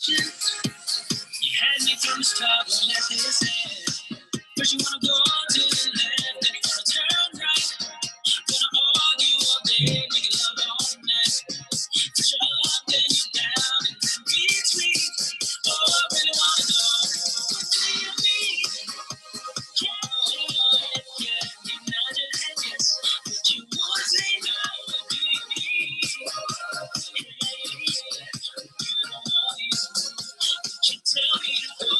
You had me from the start, won't let this end. First you wanna go to the left, then you wanna turn right. Wanna argue all day, make it love all night. First you're up, then you're down, and then between. Oh, I really wanna know, what do you mean? Yeah, yeah, you nod your head yes, but you would say no. What do you mean? Yeah, you don't know these moves, but you tell me to go.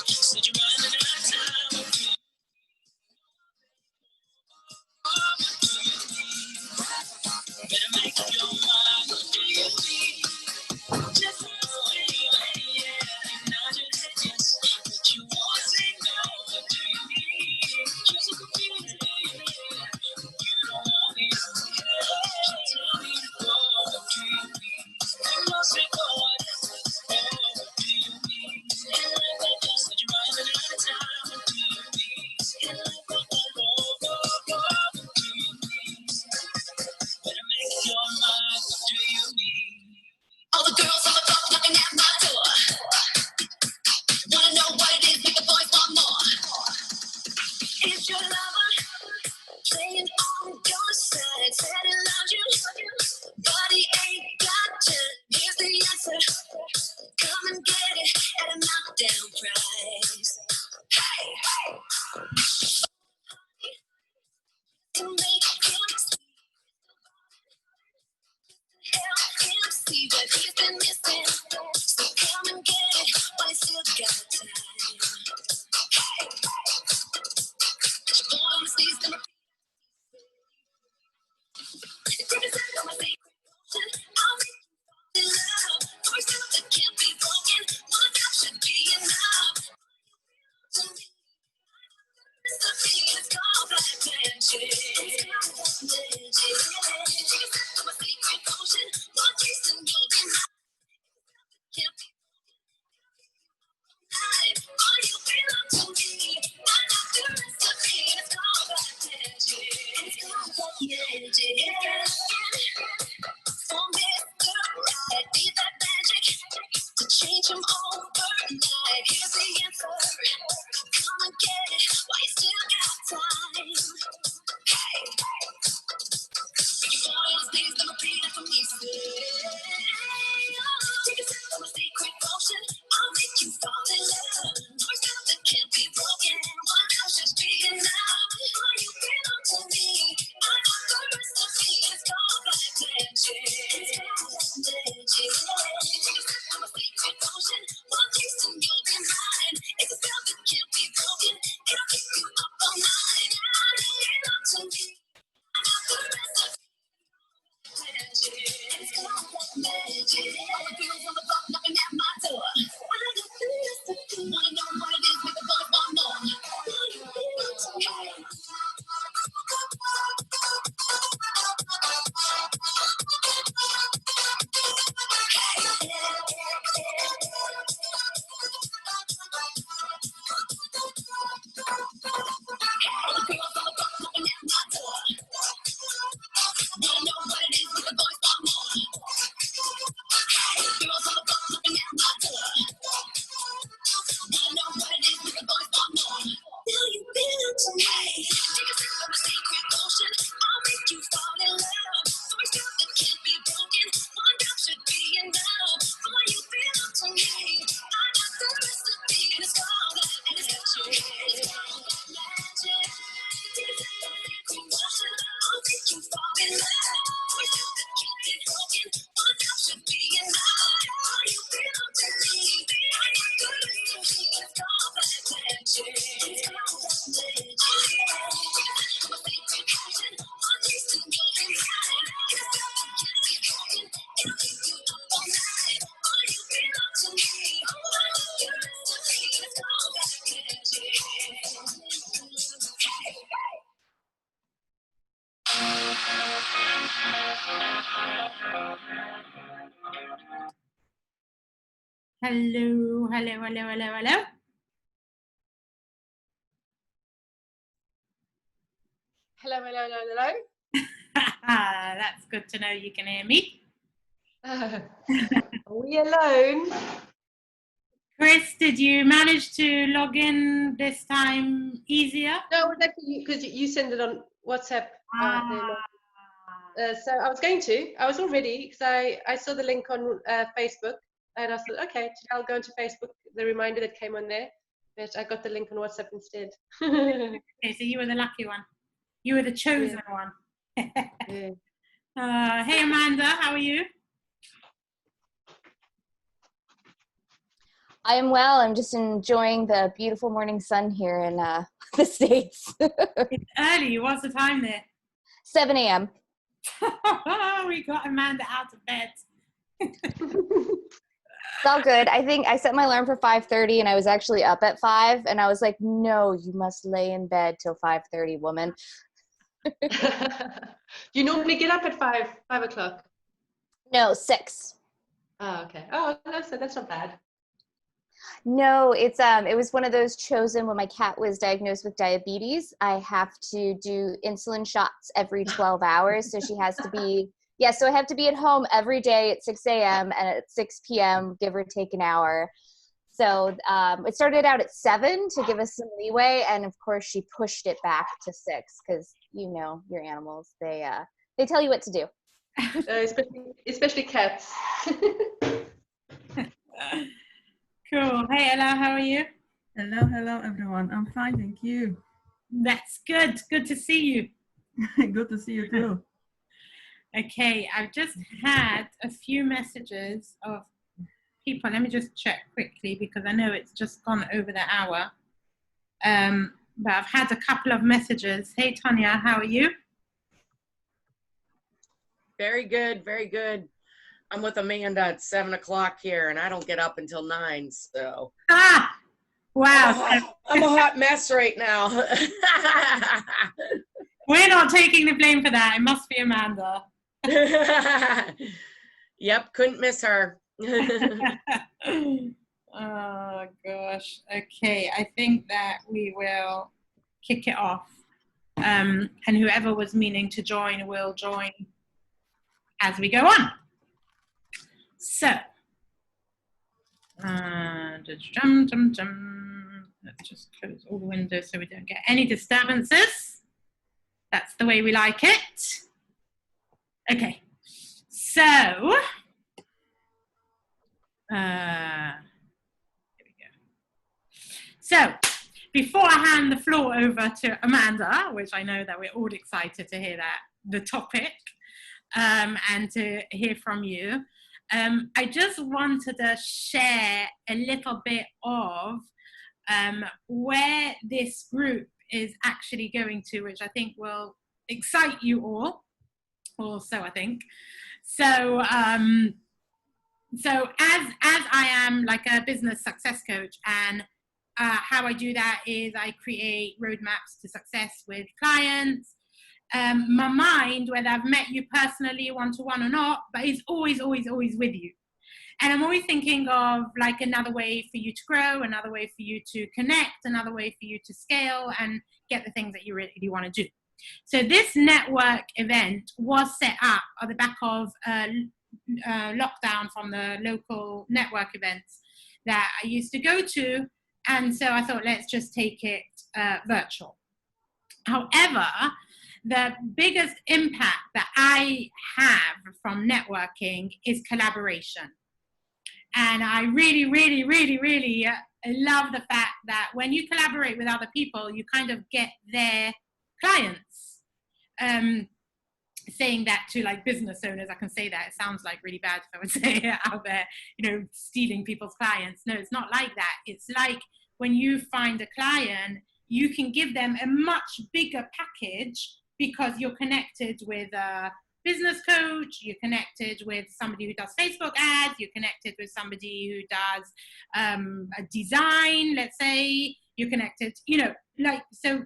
Do you said you're running out of time? Better make up your mind. What do you mean? Just way, yeah. You nod your head yes, but you won't say no. What do you mean? You're so confused, baby. You don't want me to tell me to go. What do you mean? You must be going. Oh, what do you mean? Said you're running out of time. What do you mean? What do you mean? Better make your mind. What do you mean? All the girls on the block knocking at my door. Wanna know what it is, make the boys want more. It's your lover playing on your side, said he loves you, but he ain't got you. Here's the answer: come and get it at a knockdown price. Hey, to make him help him see what he's been missing. So come and get it while you still got time. Hey, boy, he's gonna take a second on my secret potion. I'll make you in love. First up that can't be broken. One drop should be enough. To me, it's a thing, it's called black magic. It's called black magic. Take a second on my secret potion. One taste and you'll be mine. Can't be denied. All you belong to me. I got the recipe. It's called black magic. It's called black magic. So Mr. Right, need that magic to change him overnight. Here's the answer: come and get it while you still got time. Hey, you boys, please don't repeat after me. Say, take a sip of my secret potion. I'll make you fall in love. No stuff that can't be broken. One house just big enough. All you belong to me. I got the recipe. It's called black magic. It's called black magic. Take a sip of my secret potion. One taste and you'll be mine. It's a spell that can't be broken. It'll keep you up all night. All you belong to me. I got the recipe. Magic. It's called black magic. All the girls on the block knocking at my door. I got the recipe. Wanna know what it is? Make the boys want more. All you belong to me. All the girls on the block knocking at my door. Hello, hello, hello, hello, hello. Hello, hello, hello, hello. That's good to know you can hear me. Are we alone? Chris, did you manage to log in this time easier? No, because you send it on WhatsApp. So I was all ready because I saw the link on Facebook and I thought, okay, I'll go into Facebook, the reminder that came on there, but I got the link on WhatsApp instead. Okay, so you were the lucky one. You were the chosen one. Yeah. Hey, Amanda, how are you? I am well. I'm just enjoying the beautiful morning sun here in the States. It's early. What's the time there? 7 a.m. We got Amanda out of bed. It's all good. I think I set my alarm for 5:30 and I was actually up at 5 and I was like, no, you must lay in bed till 5:30, woman. You normally get up at 5 o'clock? No, 6. Oh, okay. Oh, so that's not bad. No, it was one of those chosen when my cat was diagnosed with diabetes. I have to do insulin shots every 12 hours. So she has to be, so I have to be at home every day at 6 a.m. and at 6 p.m., give or take an hour. So it started out at 7 to give us some leeway. And of course she pushed it back to 6 because, you know, your animals, they tell you what to do. Especially cats. Cool. Hey, Ella, how are you? Hello, everyone. I'm fine, thank you. That's good. Good to see you. Good to see you too. Okay, I've just had a few messages of people. Let me just check quickly because I know it's just gone over the hour. But I've had a couple of messages. Hey, Tanya, how are you? Very good, very good. I'm with Amanda at 7 o'clock here, and I don't get up until 9, so. Ah! Wow. I'm a hot mess right now. We're not taking the blame for that. It must be Amanda. Yep, couldn't miss her. Oh, gosh. Okay, I think that we will kick it off. And whoever was meaning to join will join as we go on. So, let's just close all the windows so we don't get any disturbances. That's the way we like it. Okay, so, here we go. So, before I hand the floor over to Amanda, which I know that we're all excited to hear the topic, and to hear from you, I just wanted to share a little bit of where this group is actually going to, which I think will excite you all, also I think. So, so as I am like a business success coach, and how I do that is I create roadmaps to success with clients. My mind, whether I've met you personally one-to-one or not, but it's always with you. And I'm always thinking of like another way for you to grow, another way for you to connect, another way for you to scale and get the things that you really want to do. So this network event was set up on the back of lockdown from the local network events that I used to go to. And so I thought, let's just take it virtual. However, the biggest impact that I have from networking is collaboration. And I really love the fact that when you collaborate with other people, you kind of get their clients. Saying that to like business owners, I can say that. It sounds like really bad if I would say it out there, you know, stealing people's clients. No, it's not like that. It's like when you find a client, you can give them a much bigger package because you're connected with a business coach, you're connected with somebody who does Facebook ads, you're connected with somebody who does a design, let's say, you're connected, you know, like, so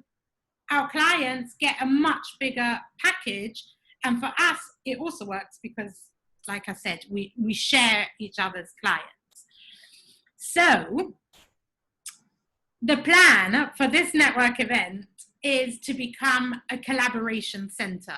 our clients get a much bigger package And for us, it also works because, like I said, we share each other's clients. So the plan for this network event is to become a collaboration center.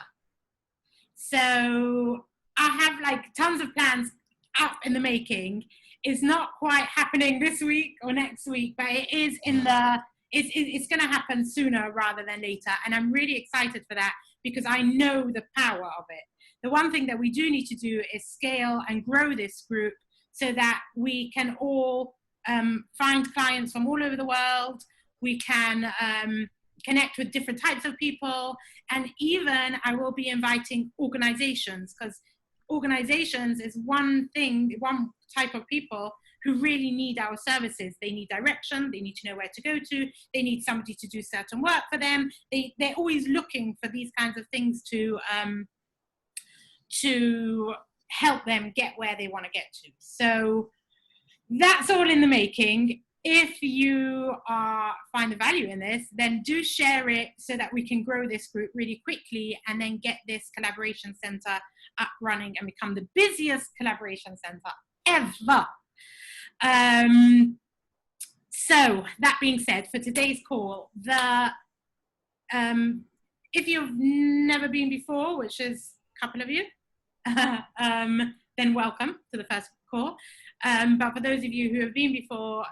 So I have like tons of plans up in the making. It's not quite happening this week or next week, but it is in the, it's going to happen sooner rather than later. And I'm really excited for that because I know the power of it. The one thing that we do need to do is scale and grow this group so that we can all find clients from all over the world. We can connect with different types of people. And even I will be inviting organizations, because organizations is one type of people who really need our services. They need direction, they need to know where to go to, they need somebody to do certain work for them. They're always looking for these kinds of things to help them get where they want to get to. So that's all in the making. If you find the value in this, then do share it so that we can grow this group really quickly and then get this collaboration center up running and become the busiest collaboration center ever. So that being said, for today's call, if you've never been before, which is a couple of you, then welcome to the first call. But for those of you who have been before,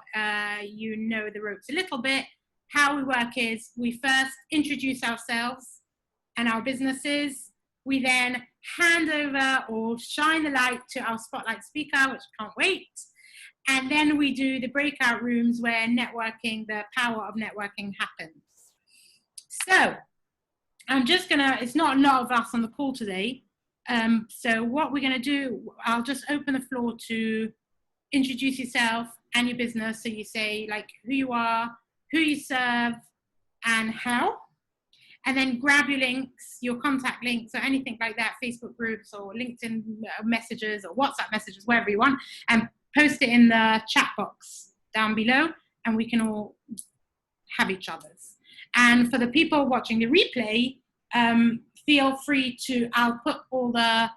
you know the ropes a little bit. How we work is we first introduce ourselves and our businesses. We then hand over or shine the light to our spotlight speaker, which I can't wait. And then we do the breakout rooms where networking, the power of networking happens. So I'm just gonna, it's not a lot of us on the call today. So what we're gonna do, I'll just open the floor to introduce yourself and your business. So you say like who you are, who you serve, and how. And then grab your links, your contact links, or anything like that, Facebook groups or LinkedIn messages or WhatsApp messages, wherever you want, and post it in the chat box down below, and we can all have each other's. And for the people watching the replay, feel free to, I'll put all the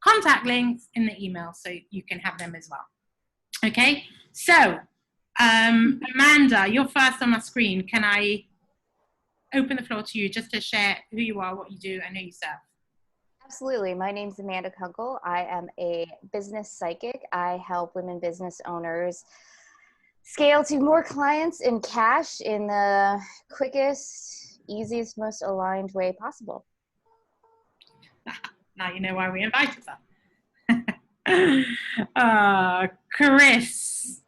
contact links in the email so you can have them as well. Okay, so Amanda, you're first on my screen. Can I open the floor to you just to share who you are, what you do, and who you serve? Absolutely. My name's Amanda Kunkel. I am a business psychic. I help women business owners scale to more clients in cash in the quickest, easiest, most aligned way possible. Now you know why we invited her. Chris.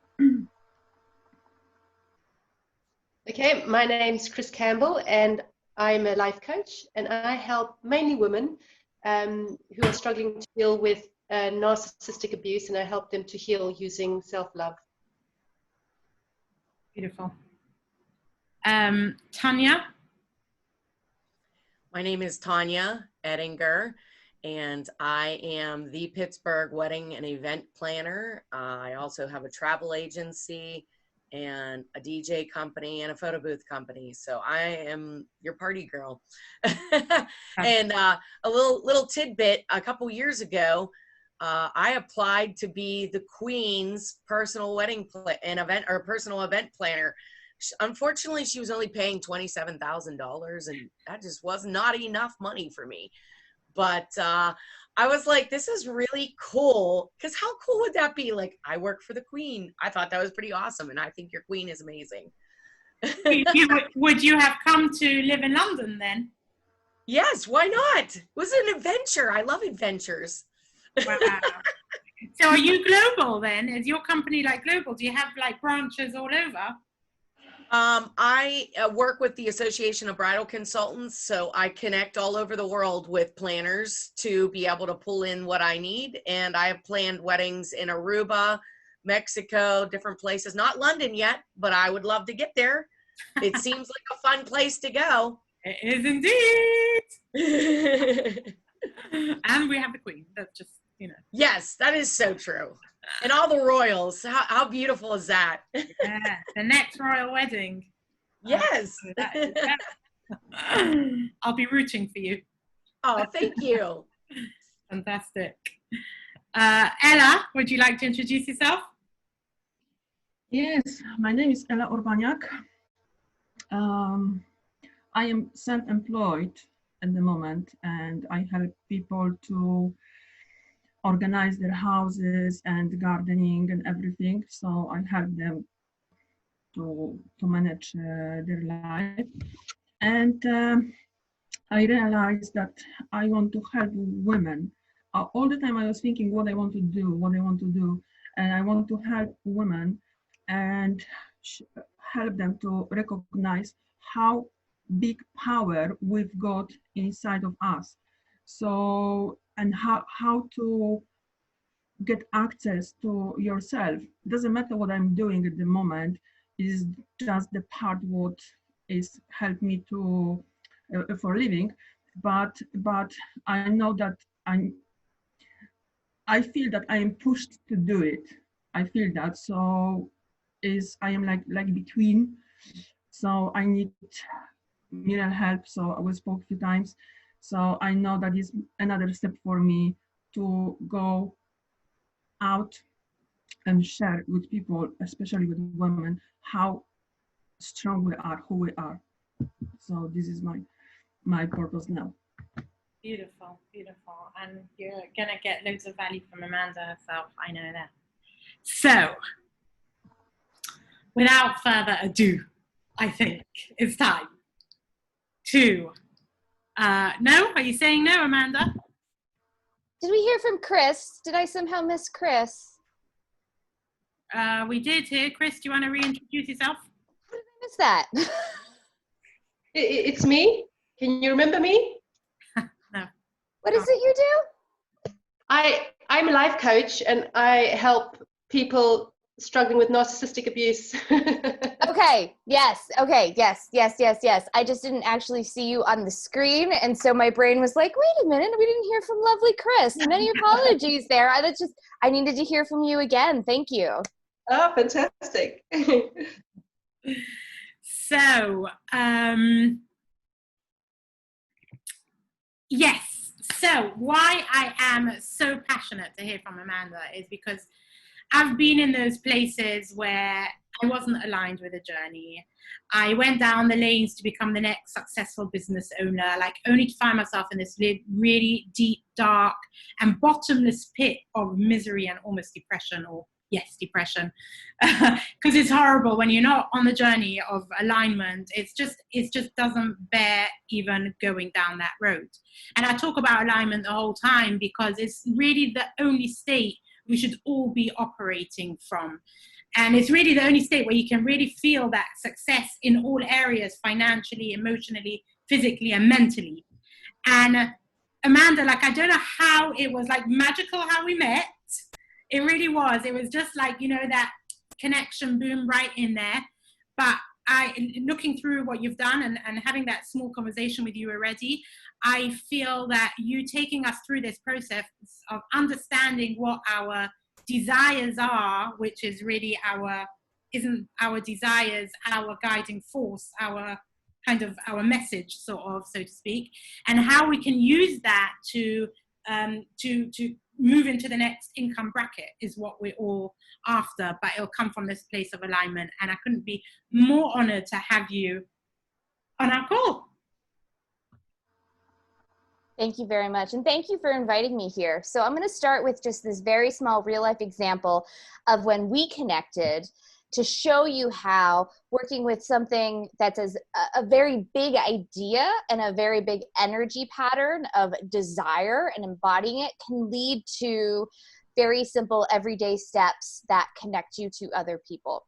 Okay, my name's Chris Campbell, and I'm a life coach, and I help mainly women who are struggling to deal with narcissistic abuse, and I help them to heal using self-love. Beautiful. Tanya. My name is Tanya Ettinger, and I am the Pittsburgh wedding and event planner. I also have a travel agency and a DJ company and a photo booth company. So I am your party girl. And a little tidbit, a couple years ago, I applied to be the Queen's personal wedding personal event planner. Unfortunately, she was only paying $27,000, and that just was not enough money for me. But I was like, this is really cool, because how cool would that be? Like, I work for the Queen. I thought that was pretty awesome, and I think your Queen is amazing. Would you have come to live in London then? Yes, why not? It was an adventure. I love adventures. Wow. So are you global then? Is your company like global? Do you have like branches all over? I work with the Association of Bridal Consultants, so I connect all over the world with planners to be able to pull in what I need. And I have planned weddings in Aruba, Mexico, different places. Not London yet, but I would love to get there. It seems like a fun place to go. It is indeed. And we have the Queen. That's just, you know. Yes, that is so true. And all the royals. How beautiful is that? Yeah, the next royal wedding. Yes. I'll be rooting for you. Oh, thank you. Fantastic. Ella, would you like to introduce yourself? Yes, my name is Ella Urbaniak. I am self-employed at the moment, and I help people to organize their houses and gardening and everything. So I help them to manage their life. And I realized that I want to help women. All the time I was thinking what I want to do, and I want to help women and help them to recognize how big power we've got inside of us. So, and how to get access to yourself. Doesn't matter what I'm doing at the moment, it is just the part what is help me to for living, but I know that I feel that I am pushed to do it. I feel that, so I am like between, so I need mirror help. So we spoke a few times, so I know that is another step for me to go out and share with people, especially with women, how strong we are, who we are. So this is my purpose now. Beautiful, beautiful. And you're going to get loads of value from Amanda herself, I know that. So, without further ado, I think it's time to, no? Are you saying no, Amanda? Did we hear from Chris? Did I somehow miss Chris? We did hear. Chris, do you want to reintroduce yourself? How did I miss that? It's me. Can you remember me? No. What is it you do? I'm a life coach and I help people struggling with narcissistic abuse. Okay, yes, okay, yes. I just didn't actually see you on the screen, and so my brain was like, wait a minute, we didn't hear from lovely Chris. Many apologies there. I needed to hear from you again. Thank you. Oh, fantastic. So, yes. So why I am so passionate to hear from Amanda is because I've been in those places where I wasn't aligned with a journey. I went down the lanes to become the next successful business owner, like only to find myself in this really deep, dark, and bottomless pit of misery and almost depression, or yes, depression, because it's horrible when you're not on the journey of alignment. It just doesn't bear even going down that road. And I talk about alignment the whole time because it's really the only state we should all be operating from. And it's really the only state where you can really feel that success in all areas, financially, emotionally, physically, and mentally. And Amanda, like, I don't know how it was like magical how we met. It really was. It was just like, you know, that connection, boom, right in there. But looking through what you've done and having that small conversation with you already, I feel that you taking us through this process of understanding what our desires are, which is really isn't our desires our guiding force, our kind of our message, sort of, so to speak, and how we can use that to move into the next income bracket is what we're all after, but it'll come from this place of alignment. And I couldn't be more honored to have you on our call. Thank you very much. And thank you for inviting me here. So I'm going to start with just this very small real life example of when we connected to show you how working with something that's a very big idea and a very big energy pattern of desire and embodying it can lead to very simple everyday steps that connect you to other people.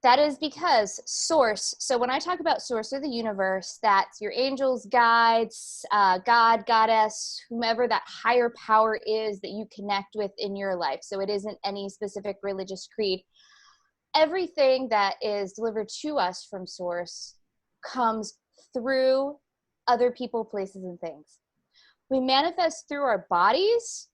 That is because source, so when I talk about source or the universe, that's your angels, guides, God, goddess, whomever that higher power is that you connect with in your life. So it isn't any specific religious creed. Everything that is delivered to us from source comes through other people, places, and things. We manifest through our bodies,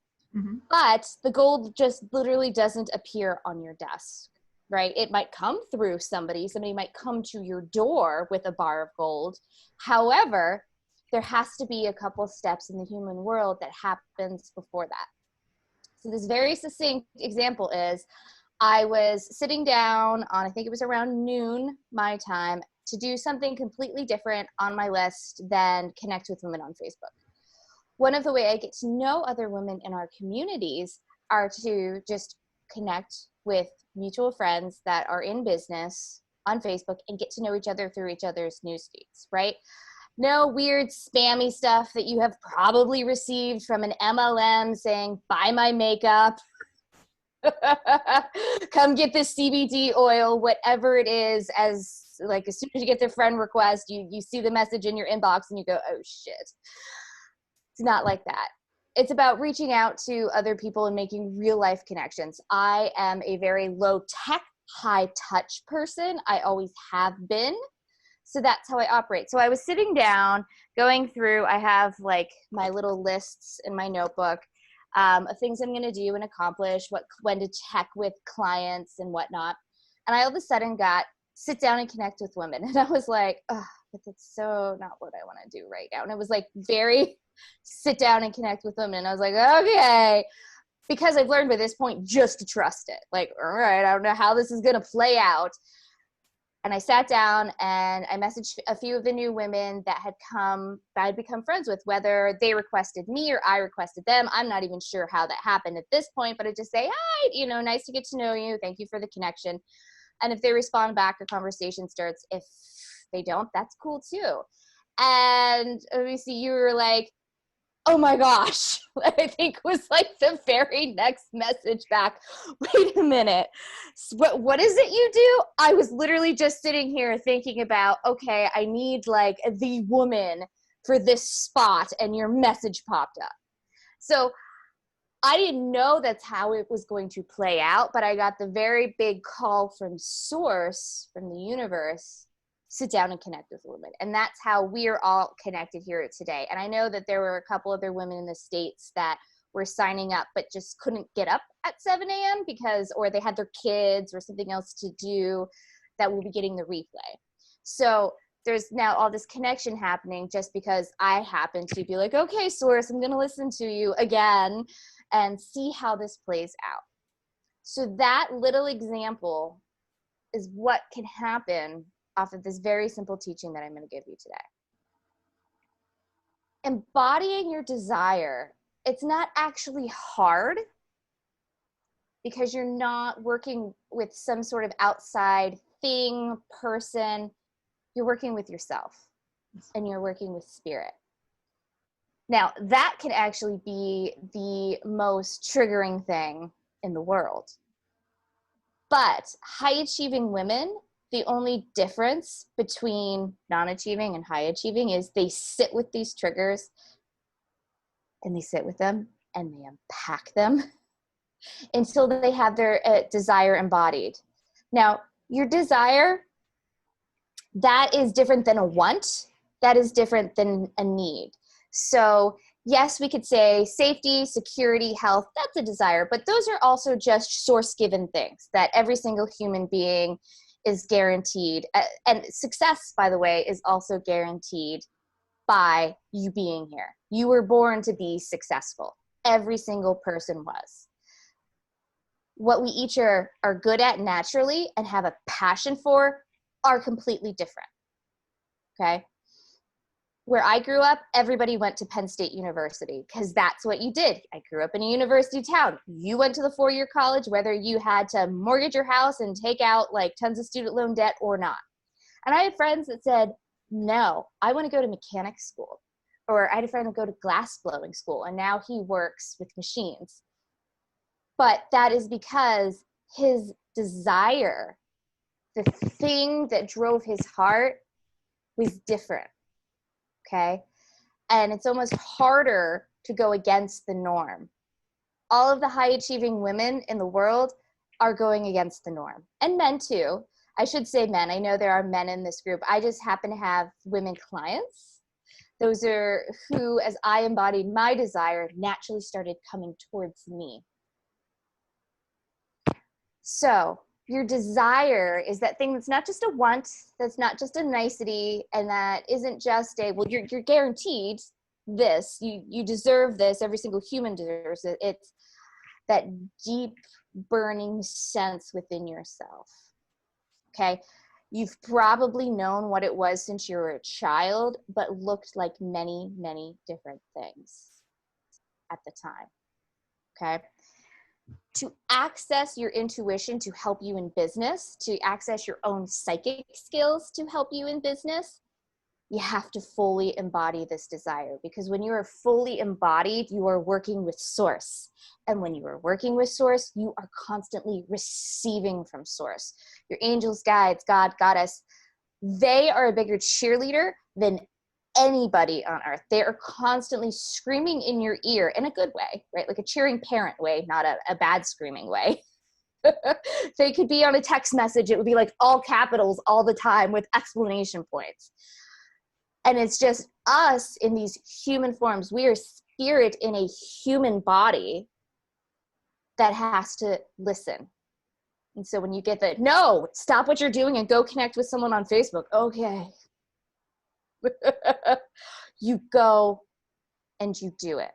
but the gold just literally doesn't appear on your desk, right? It might come through somebody might come to your door with a bar of gold. However, there has to be a couple steps in the human world that happens before that. So this very succinct example is, I was sitting down on, I think it was around noon my time, to do something completely different on my list than connect with women on Facebook. One of the ways I get to know other women in our communities are to just connect with mutual friends that are in business on Facebook and get to know each other through each other's news feeds, right? No weird spammy stuff that you have probably received from an MLM saying, buy my makeup, come get this CBD oil, whatever it is. As like, as soon as you get the friend request, you see the message in your inbox and you go, oh shit. It's not like that. It's about reaching out to other people and making real life connections. I am a very low tech, high touch person. I always have been. So that's how I operate. So I was sitting down going through, I have like my little lists in my notebook of things I'm going to do and accomplish, when to check with clients and whatnot. And I all of a sudden got sit down and connect with women. And I was like, oh, but that's so not what I want to do right now. And it was like very sit down and connect with women. And I was like, okay, because I've learned by this point just to trust it. Like, all right, I don't know how this is going to play out. And I sat down and I messaged a few of the new women that I'd become friends with, whether they requested me or I requested them. I'm not even sure how that happened at this point, but I just say, hi, nice to get to know you. Thank you for the connection. And if they respond back, a conversation starts. If they don't, that's cool too. And let me see, you were like, oh my gosh, I think was like the very next message back. Wait a minute. What is it you do? I was literally just sitting here thinking about, okay, I need like the woman for this spot, and your message popped up. So I didn't know that's how it was going to play out, but I got the very big call from source, from the universe, sit down and connect with women. And that's how we're all connected here today. And I know that there were a couple other women in the States that were signing up, but just couldn't get up at 7 a.m. or they had their kids or something else to do, that will be getting the replay. So there's now all this connection happening just because I happen to be like, okay, source, I'm going to listen to you again and see how this plays out. So that little example is what can happen off of this very simple teaching that I'm going to give you today. Embodying your desire, it's not actually hard because you're not working with some sort of outside thing, person. You're working with yourself and you're working with spirit. Now, that can actually be the most triggering thing in the world. But high-achieving women, the only difference between non-achieving and high-achieving is they sit with these triggers and they sit with them and they unpack them until they have their desire embodied. Now, your desire, that is different than a want. That is different than a need. So yes, we could say safety, security, health, that's a desire, but those are also just source-given things that every single human being is guaranteed. And success, by the way, is also guaranteed by you being here. You were born to be successful. Every single person was. What we each are good at naturally and have a passion for are completely different, okay? Where I grew up, everybody went to Penn State University because that's what you did. I grew up in a university town. You went to the four-year college, whether you had to mortgage your house and take out like tons of student loan debt or not. And I had friends that said, no, I want to go to mechanic school. Or I had a friend who go to glass blowing school, and now he works with machines. But that is because his desire, the thing that drove his heart, was different. Okay. And it's almost harder to go against the norm. All of the high achieving women in the world are going against the norm, and men too. I should say men. I know there are men in this group. I just happen to have women clients. Those are who, as I embodied my desire, naturally started coming towards me. So your desire is that thing that's not just a want, that's not just a nicety, and that isn't just a, well, you're guaranteed this, you deserve this, every single human deserves it. It's that deep burning sense within yourself. Okay, you've probably known what it was since you were a child, but looked like many, many different things at the time. Okay, to access your intuition to help you in business, to access your own psychic skills to help you in business, you have to fully embody this desire, because when you are fully embodied, you are working with source. And when you are working with source, you are constantly receiving from source. Your angels, guides, God, goddess, they are a bigger cheerleader than anybody on earth. They are constantly screaming in your ear in a good way, right? Like a cheering parent way, not a bad screaming way. They could be on a text message. It would be like all capitals all the time with explanation points. And it's just us in these human forms. We are spirit in a human body that has to listen. And so when you get the, no, stop what you're doing and go connect with someone on Facebook. Okay. You go and you do it.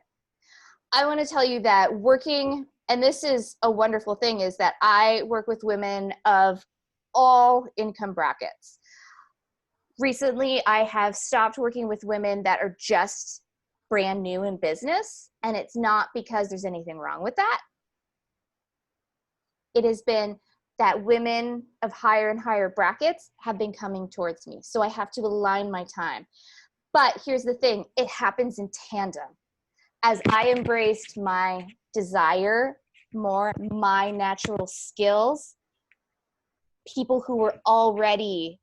I want to tell you that working, and this is a wonderful thing, is that I work with women of all income brackets. Recently, I have stopped working with women that are just brand new in business, and it's not because there's anything wrong with that. It has been that women of higher and higher brackets have been coming towards me, so I have to align my time. But here's the thing, it happens in tandem. As I embraced my desire more, my natural skills, people who were already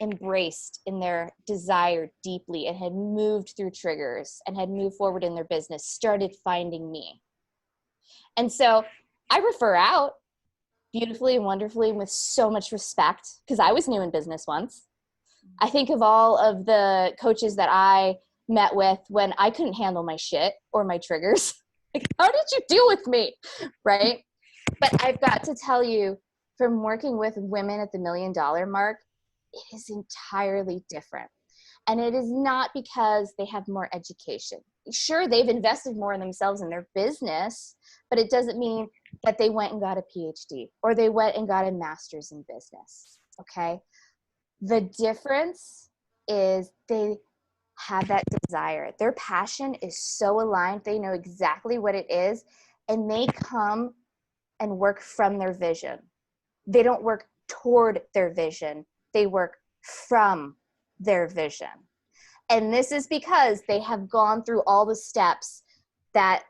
embraced in their desire deeply and had moved through triggers and had moved forward in their business started finding me. And so I refer out beautifully and wonderfully and with so much respect, because I was new in business once. I think of all of the coaches that I met with when I couldn't handle my shit or my triggers. Like, how did you deal with me? Right? But I've got to tell you, from working with women at the $1 million mark, it is entirely different. And it is not because they have more education. Sure, they've invested more in themselves and their business, but it doesn't mean that they went and got a PhD or they went and got a master's in business, okay? The difference is they have that desire. Their passion is so aligned. They know exactly what it is, and they come and work from their vision. They don't work toward their vision. They work from their vision. And this is because they have gone through all the steps that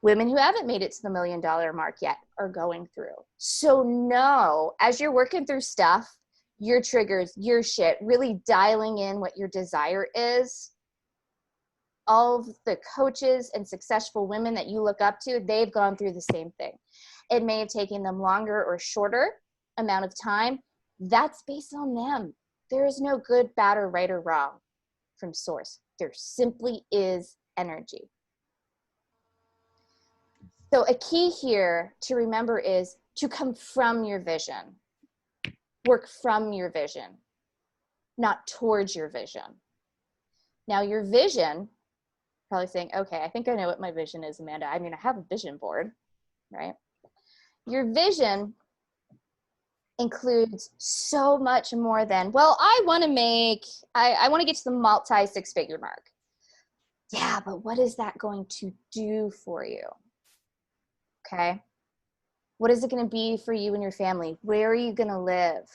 women who haven't made it to the $1 million mark yet are going through. So know, as you're working through stuff, your triggers, your shit, really dialing in what your desire is, all of the coaches and successful women that you look up to, they've gone through the same thing. It may have taken them longer or shorter amount of time. That's based on them. There is no good, bad, or right or wrong from source. There simply is energy. So a key here to remember is to come from your vision. Work from your vision, not towards your vision. Now your vision, probably saying, okay, I think I know what my vision is, Amanda. I mean, I have a vision board, right? Your vision includes so much more than, well, I want to get to the multi six-figure mark. Yeah, but what is that going to do for you? Okay. What is it going to be for you and your family? Where are you going to live?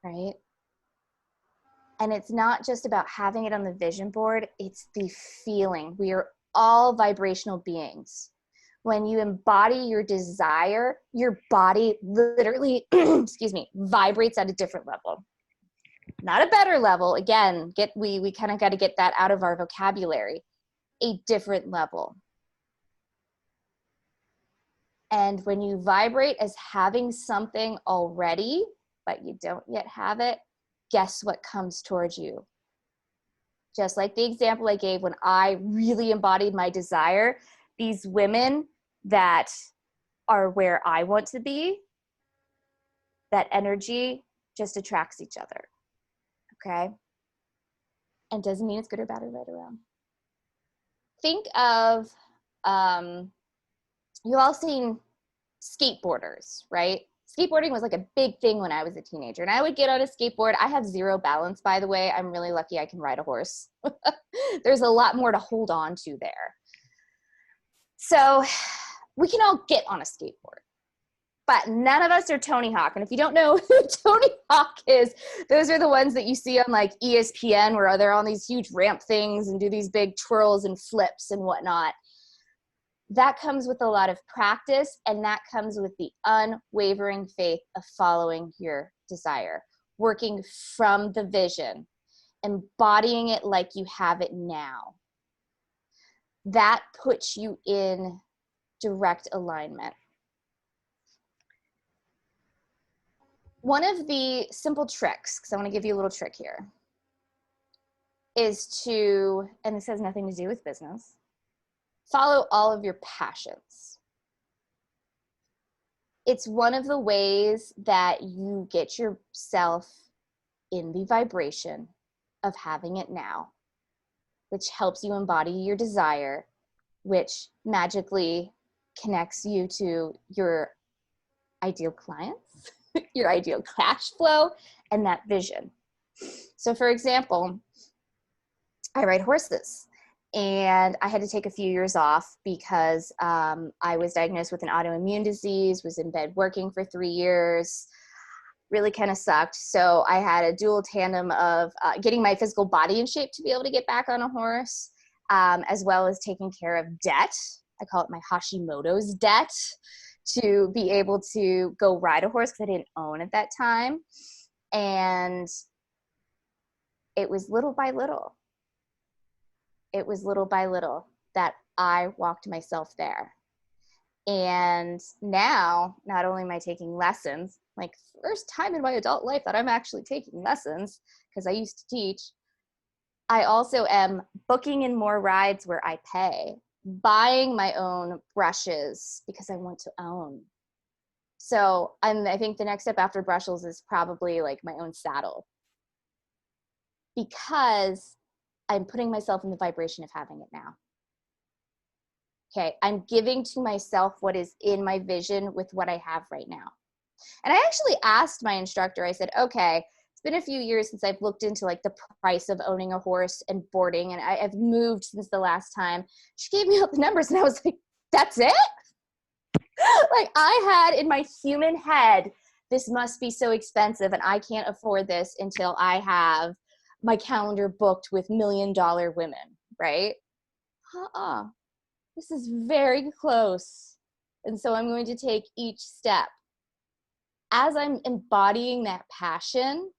Right? And it's not just about having it on the vision board, it's the feeling. We are all vibrational beings. When you embody your desire, your body literally, excuse me, vibrates at a different level. Not a better level. Again, we kind of got to get that out of our vocabulary. A different level. And when you vibrate as having something already, but you don't yet have it, guess what comes towards you? Just like the example I gave when I really embodied my desire, these women that are where I want to be, that energy just attracts each other. Okay? And doesn't mean it's good or bad or right or wrong. Think of, you've all seen skateboarders, right? Skateboarding was like a big thing when I was a teenager, and I would get on a skateboard. I have zero balance, by the way. I'm really lucky I can ride a horse. There's a lot more to hold on to there. So we can all get on a skateboard, but none of us are Tony Hawk. And if you don't know who Tony Hawk is, those are the ones that you see on like ESPN where they're on these huge ramp things and do these big twirls and flips and whatnot. That comes with a lot of practice, and that comes with the unwavering faith of following your desire, working from the vision, embodying it like you have it now. That puts you in direct alignment. One of the simple tricks, because I want to give you a little trick here, is to, and this has nothing to do with business, follow all of your passions. It's one of the ways that you get yourself in the vibration of having it now, which helps you embody your desire, which magically connects you to your ideal clients, your ideal cash flow, and that vision. So for example, I ride horses. And I had to take a few years off because I was diagnosed with an autoimmune disease, was in bed working for 3 years, really kind of sucked. So I had a dual tandem of getting my physical body in shape to be able to get back on a horse, as well as taking care of debt. I call it my Hashimoto's debt, to be able to go ride a horse because I didn't own at that time. And it was little by little. It was little by little that I walked myself there. And now, not only am I taking lessons, like first time in my adult life that I'm actually taking lessons, because I used to teach, I also am booking in more rides where I pay, buying my own brushes because I want to own. So I think the next step after brushes is probably like my own saddle, because I'm putting myself in the vibration of having it now. Okay, I'm giving to myself what is in my vision with what I have right now. And I actually asked my instructor, I said, okay, it's been a few years since I've looked into like the price of owning a horse and boarding, and I've moved since the last time. She gave me all the numbers and I was like, that's it? Like I had in my human head, this must be so expensive and I can't afford this until I have my calendar booked with $1 million women, right? This is very close. And so I'm going to take each step. As I'm embodying that passion,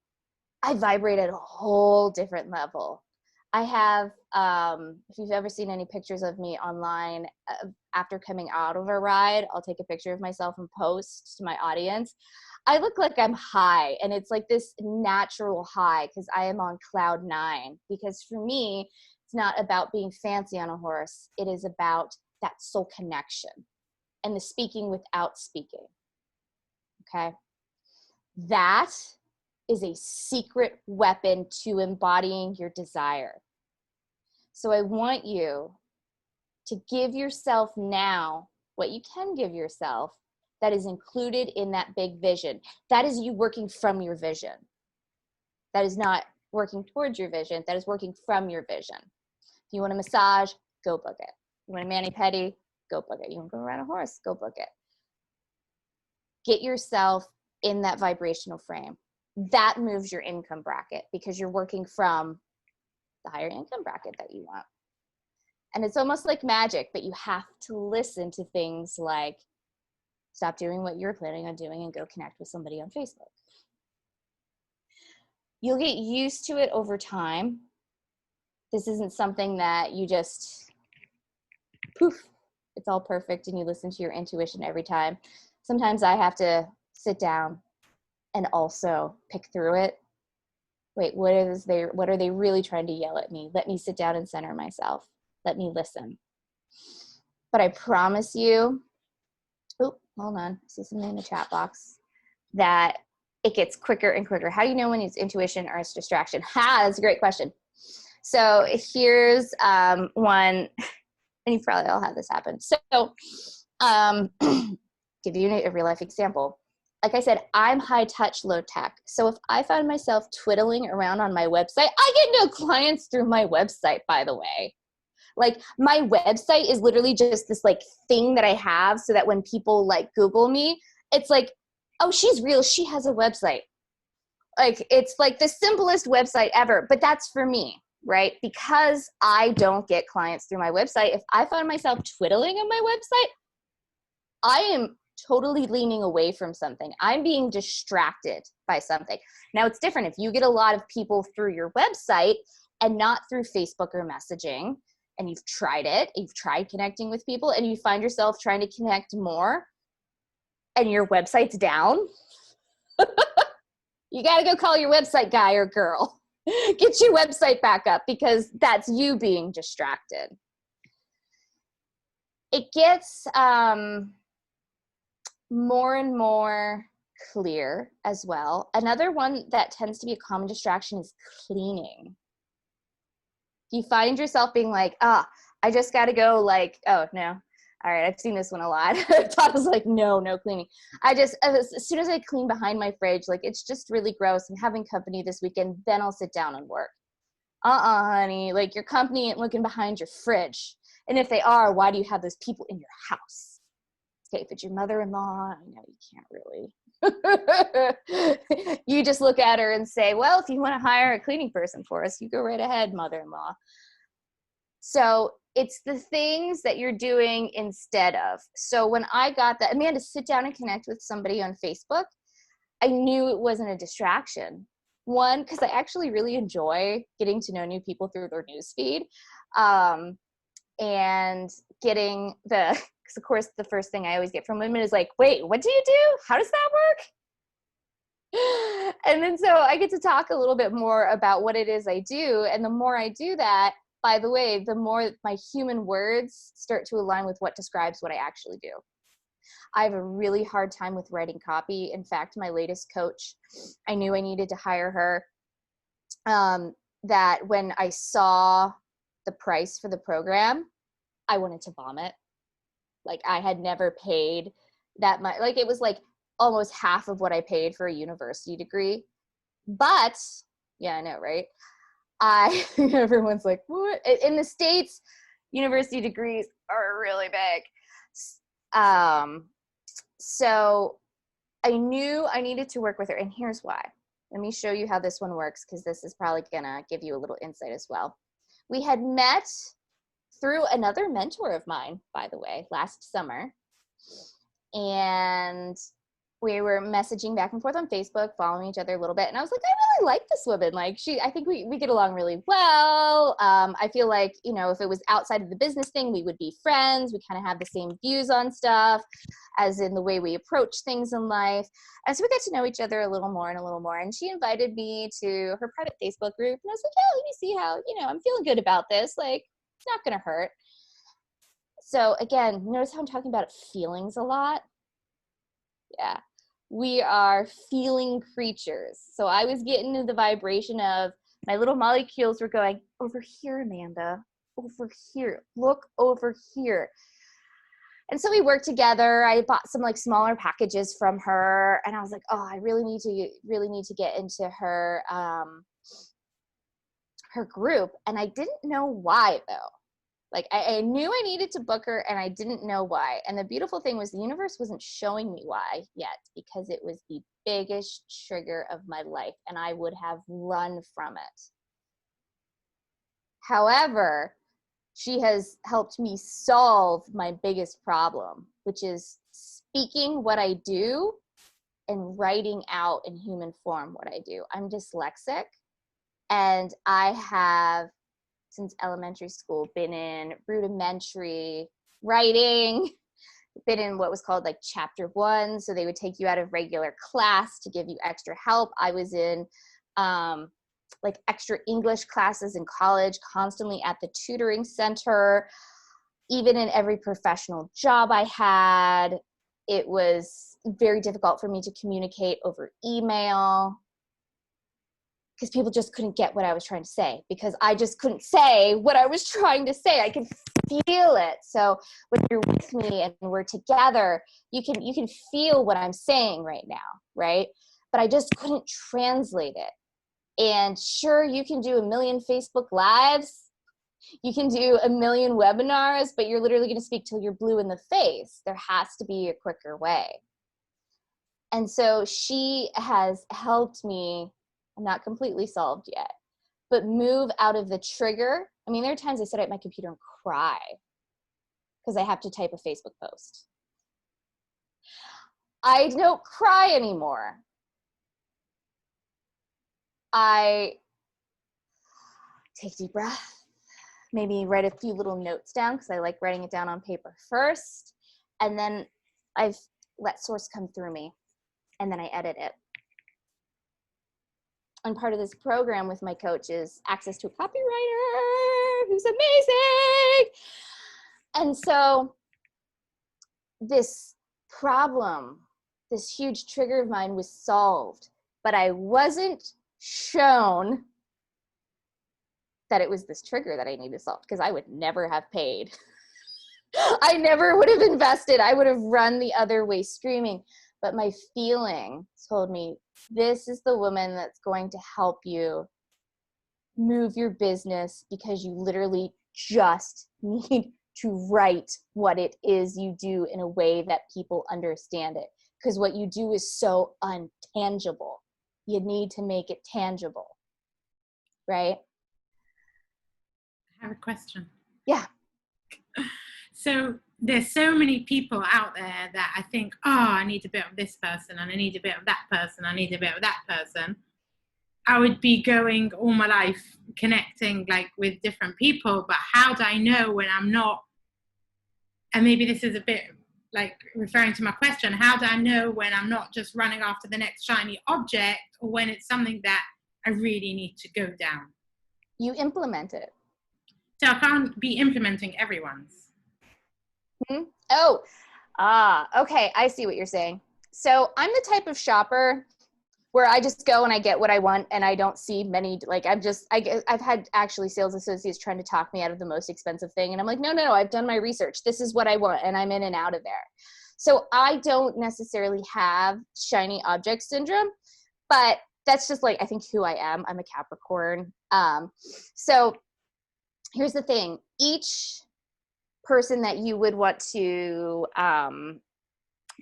I vibrate at a whole different level. I have, if you've ever seen any pictures of me online, after coming out of a ride, I'll take a picture of myself and post to my audience. I look like I'm high, and it's like this natural high because I am on cloud 9. Because for me, it's not about being fancy on a horse. It is about that soul connection and the speaking without speaking. Okay? That is a secret weapon to embodying your desire. So I want you to give yourself now what you can give yourself that is included in that big vision. That is you working from your vision. That is not working towards your vision. That is working from your vision. If you want a massage, go book it. You want a mani-pedi, go book it. You want to go ride a horse, go book it. Get yourself in that vibrational frame. That moves your income bracket because you're working from the higher income bracket that you want. And it's almost like magic, but you have to listen to things like, stop doing what you're planning on doing and go connect with somebody on Facebook. You'll get used to it over time. This isn't something that you just, poof, it's all perfect and you listen to your intuition every time. Sometimes I have to sit down and also pick through it. Wait, what are they really trying to yell at me? Let me sit down and center myself. Let me listen. But I promise you, hold on, I see something in the chat box, that it gets quicker and quicker. How do you know when it's intuition or it's distraction? That's a great question. So here's one, and you probably all have this happen. So give you a real life example. Like I said, I'm high touch, low tech. So if I find myself twiddling around on my website, I get no clients through my website, by the way. Like my website is literally just this like thing that I have so that when people like Google me, it's like, oh, she's real. She has a website. Like it's like the simplest website ever, but that's for me, right? Because I don't get clients through my website. If I find myself twiddling on my website, I am totally leaning away from something. I'm being distracted by something. Now it's different if you get a lot of people through your website and not through Facebook or messaging, and you've tried it, you've tried connecting with people, and you find yourself trying to connect more and your website's down. You got to go call your website guy or girl. Get your website back up, because that's you being distracted. It gets more and more clear as well. Another one that tends to be a common distraction is cleaning. You find yourself being like, I just got to go, like, oh no. All right, I've seen this one a lot. I was like, no cleaning. As soon as I clean behind my fridge, like it's just really gross. I'm having company this weekend, then I'll sit down and work. Honey, like your company ain't looking behind your fridge. And if they are, why do you have those people in your house? Okay, if it's your mother-in-law, I know you can't really. You just look at her and say, well, if you want to hire a cleaning person for us, you go right ahead, mother-in-law. So it's the things that you're doing instead of. So when I got that, Amanda, sit down and connect with somebody on Facebook, I knew it wasn't a distraction. One, because I actually really enjoy getting to know new people through their newsfeed, and getting because of course the first thing I always get from women is like, wait, what do you do? How does that work? And then so I get to talk a little bit more about what it is I do. And the more I do that, by the way, the more my human words start to align with what describes what I actually do. I have a really hard time with writing copy. In fact, my latest coach, I knew I needed to hire her. That when I saw the price for the program, I wanted to vomit. Like I had never paid that much. Like it was like almost half of what I paid for a university degree. But yeah, I know, right? Everyone's like, what? In the States, university degrees are really big. So I knew I needed to work with her, and here's why. Let me show you how this one works, because this is probably gonna give you a little insight as well. We had met through another mentor of mine, by the way, last summer, and we were messaging back and forth on Facebook, following each other a little bit. And I was like, I really like this woman. Like I think we get along really well. I feel like, if it was outside of the business thing, we would be friends. We kind of have the same views on stuff, as in the way we approach things in life. And so we got to know each other a little more and a little more. And she invited me to her private Facebook group. And I was like, yeah, let me see how, I'm feeling good about this. Like, it's not going to hurt. So again, notice how I'm talking about feelings a lot. Yeah. We are feeling creatures. So I was getting into the vibration of my little molecules were going, over here, Amanda, over here, look over here. And so we worked together. I bought some like smaller packages from her, and I was like, oh, I really need to get into her her group. And I didn't know why though. Like I knew I needed to book her, and I didn't know why. And the beautiful thing was the universe wasn't showing me why yet, because it was the biggest trigger of my life, and I would have run from it. However, she has helped me solve my biggest problem, which is speaking what I do and writing out in human form what I do. I'm dyslexic, and I have, since elementary school, been in rudimentary writing, been in what was called like chapter 1. So they would take you out of regular class to give you extra help. I was in like extra English classes in college, constantly at the tutoring center, even in every professional job I had. It was very difficult for me to communicate over email because people just couldn't get what I was trying to say, because I just couldn't say what I was trying to say. I could feel it. So when you're with me and we're together, you can feel what I'm saying right now, right? But I just couldn't translate it. And sure, you can do 1 million Facebook Lives, you can do 1 million webinars, but you're literally going to speak till you're blue in the face. There has to be a quicker way. And so she has helped me, I'm not completely solved yet, but move out of the trigger. I mean, there are times I sit at my computer and cry because I have to type a Facebook post. I don't cry anymore. I take a deep breath, maybe write a few little notes down because I like writing it down on paper first. And then I've let source come through me, and then I edit it. And part of this program with my coach is access to a copywriter who's amazing. And so this problem, this huge trigger of mine was solved, but I wasn't shown that it was this trigger that I needed to solve, because I would never have paid. I never would have invested. I would have run the other way screaming. But my feeling told me, this is the woman that's going to help you move your business, because you literally just need to write what it is you do in a way that people understand it. Because what you do is so untangible. You need to make it tangible, right? I have a question. Yeah. So there's so many people out there that I think, oh, I need a bit of this person, and I need a bit of that person, I need a bit of that person. I would be going all my life connecting like with different people, but how do I know when I'm not? And maybe this is a bit like referring to my question, how do I know when I'm not just running after the next shiny object, or when it's something that I really need to go down? You implement it. So I can't be implementing everyone's. Mm-hmm. Oh, okay. I see what you're saying. So I'm the type of shopper where I just go and I get what I want, and I don't see many, like I've had actually sales associates trying to talk me out of the most expensive thing. And I'm like, no, I've done my research. This is what I want. And I'm in and out of there. So I don't necessarily have shiny object syndrome, but that's just like, I think who I am. I'm a Capricorn. So here's the thing. Each person that you would want to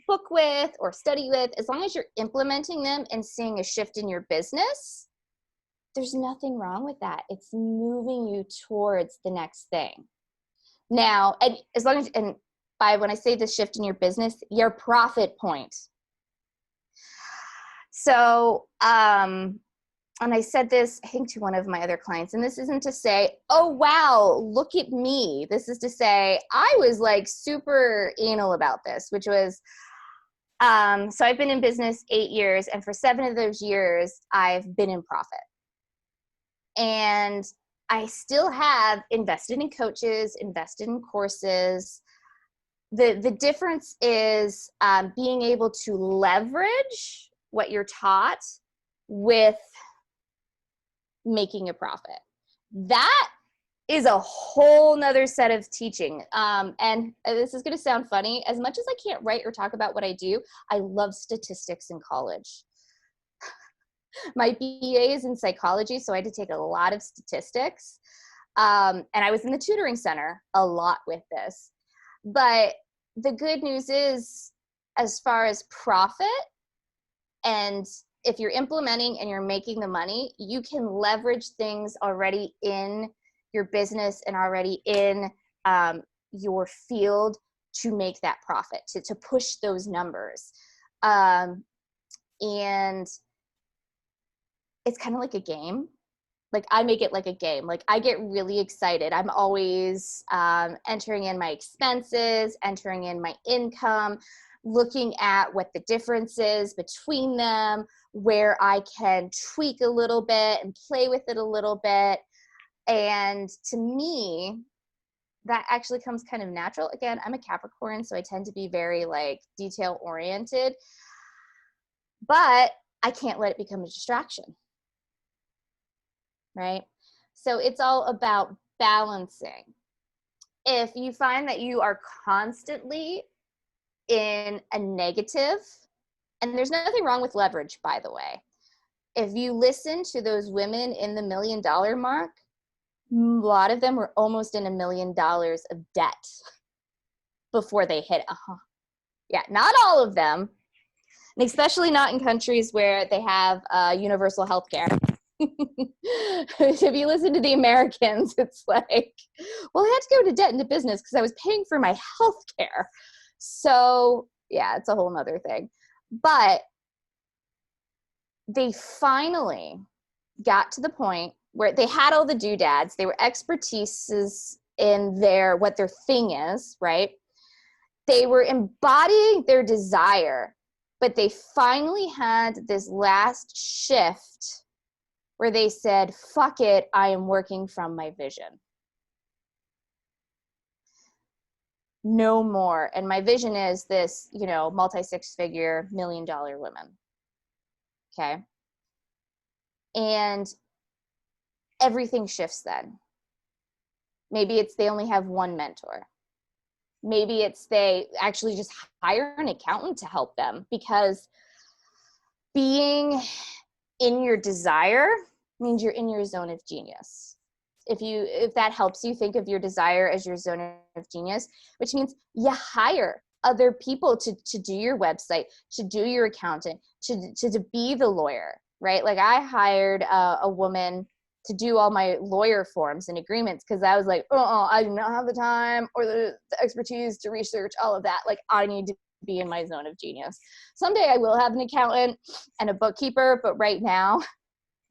book with or study with, as long as you're implementing them and seeing a shift in your business, there's nothing wrong with that. It's moving you towards the next thing. Now, and as long as, and by when I say the shift in your business, your profit point. So, and I said this, I think, to one of my other clients, and this isn't to say, oh, wow, look at me. This is to say, I was like super anal about this, which was, so I've been in business 8 years, and for 7 of those years, I've been in profit. And I still have invested in coaches, invested in courses. The difference is being able to leverage what you're taught with making a profit. That is a whole nother set of teaching. And this is going to sound funny. As much as I can't write or talk about what I do, I love statistics in college. My BA is in psychology, so I had to take a lot of statistics. And I was in the tutoring center a lot with this. But the good news is, as far as profit, and if you're implementing and you're making the money, you can leverage things already in your business and already in your field to make that profit, to push those numbers. And it's kind of like a game. Like I make it like a game. Like I get really excited. I'm always entering in my expenses, entering in my income, looking at what the difference is between them, where I can tweak a little bit and play with it a little bit. And to me, that actually comes kind of natural. Again, I'm a Capricorn, so I tend to be very like detail oriented, but I can't let it become a distraction, right? So it's all about balancing. If you find that you are constantly in a negative, and there's nothing wrong with leverage, by the way. If you listen to those women in the $1 million mark, a lot of them were almost in $1 million of debt before they hit Yeah, not all of them, and especially not in countries where they have universal health care. If you listen to the Americans, it's like, well, I had to go into debt into business because I was paying for my health care. So yeah, it's a whole nother thing. But they finally got to the point where they had all the doodads. They were expertises in what their thing is, right? They were embodying their desire, but they finally had this last shift where they said, fuck it, I am working from my vision. No more. And my vision is this, multi-six-figure, $1 million women. Okay. And everything shifts then. Maybe it's they only have one mentor. Maybe it's they actually just hire an accountant to help them, because being in your desire means you're in your zone of genius. If that helps you think of your desire as your zone of genius, which means you hire other people to do your website, to do your accountant, to be the lawyer, right? Like I hired a woman to do all my lawyer forms and agreements, because I was like, I do not have the time or the expertise to research all of that. Like I need to be in my zone of genius. Someday I will have an accountant and a bookkeeper, but right now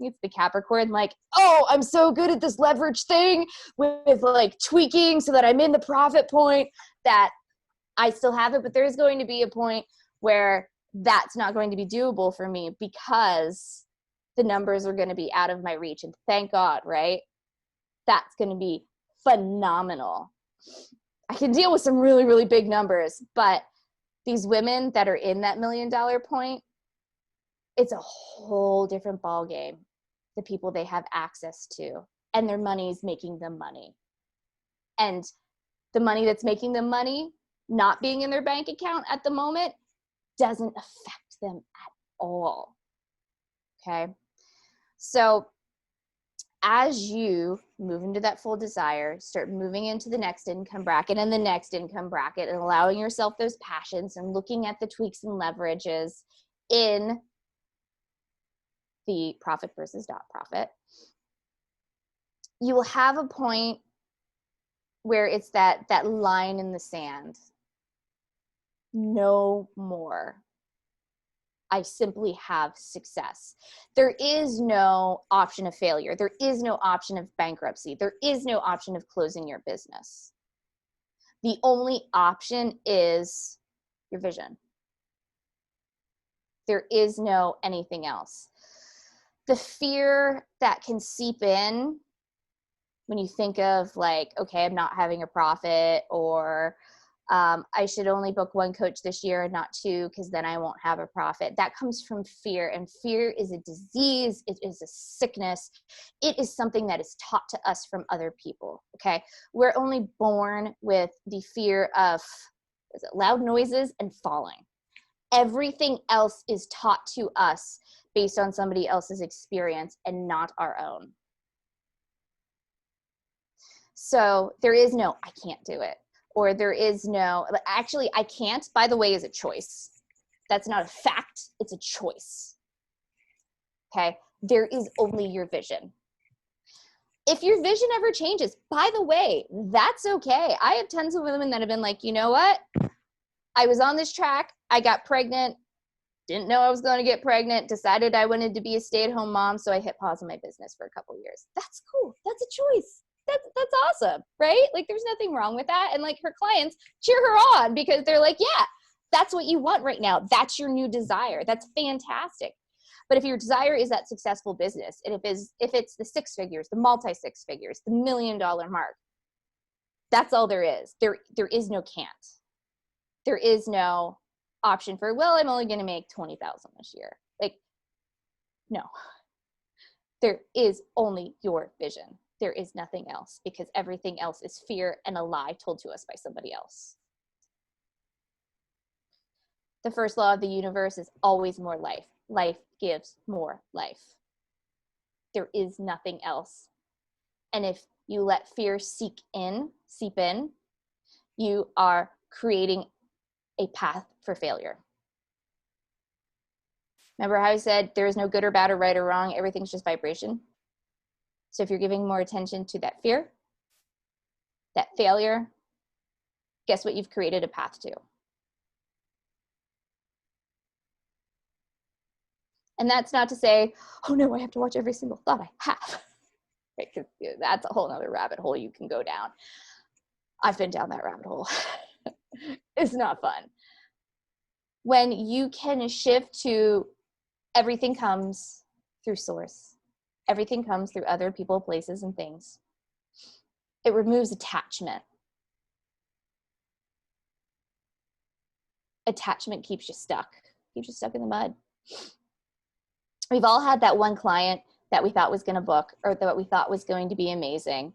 it's the Capricorn, like, I'm so good at this leverage thing with like tweaking so that I'm in the profit point, that I still have it, but there's going to be a point where that's not going to be doable for me because the numbers are going to be out of my reach. And thank God, right? That's going to be phenomenal. I can deal with some really, really big numbers, but these women that are in that $1 million point, it's a whole different ball game. The people they have access to, and their money's making them money. And the money that's making them money, not being in their bank account at the moment, doesn't affect them at all. Okay. So as you move into that full desire, start moving into the next income bracket and the next income bracket, and allowing yourself those passions and looking at the tweaks and leverages in the profit versus not profit, you will have a point where it's that line in the sand. No more. I simply have success. There is no option of failure. There is no option of bankruptcy. There is no option of closing your business. The only option is your vision. There is no anything else. The fear that can seep in when you think of like, okay, I'm not having a profit, or I should only book one coach this year and not two because then I won't have a profit. That comes from fear, and fear is a disease. It is a sickness. It is something that is taught to us from other people, okay? We're only born with the fear of loud noises and falling. Everything else is taught to us based on somebody else's experience and not our own. So there is no, I can't do it. Or there is no, actually, I can't, by the way, is a choice. That's not a fact. It's a choice. Okay? There is only your vision. If your vision ever changes, by the way, that's okay. I have tons of women that have been like, you know what? I was on this track. I got pregnant. Didn't know I was going to get pregnant. Decided I wanted to be a stay-at-home mom. So I hit pause on my business for a couple of years. That's cool. That's a choice. That's awesome, right? Like there's nothing wrong with that. And like her clients cheer her on because they're like, yeah, that's what you want right now. That's your new desire. That's fantastic. But if your desire is that successful business, and if it's the six figures, the multi-six figures, the $1 million mark, That's all there is. There is no can't. There is no option for, well, I'm only going to make 20,000 this year. Like, no. There is only your vision. There is nothing else, because everything else is fear and a lie told to us by somebody else. The first law of the universe is always more life. Life gives more life. There is nothing else. And if you let fear seep in, you are creating a path for failure. Remember how I said there is no good or bad or right or wrong, everything's just vibration? So if you're giving more attention to that fear, that failure, guess what you've created a path to? And that's not to say, oh no, I have to watch every single thought I have. Right? 'Cause that's a whole nother rabbit hole you can go down. I've been down that rabbit hole. It's not fun. When you can shift to everything comes through source, everything comes through other people, places, and things, it removes attachment. Attachment keeps you stuck in the mud. We've all had that one client that we thought was going to book, or that we thought was going to be amazing,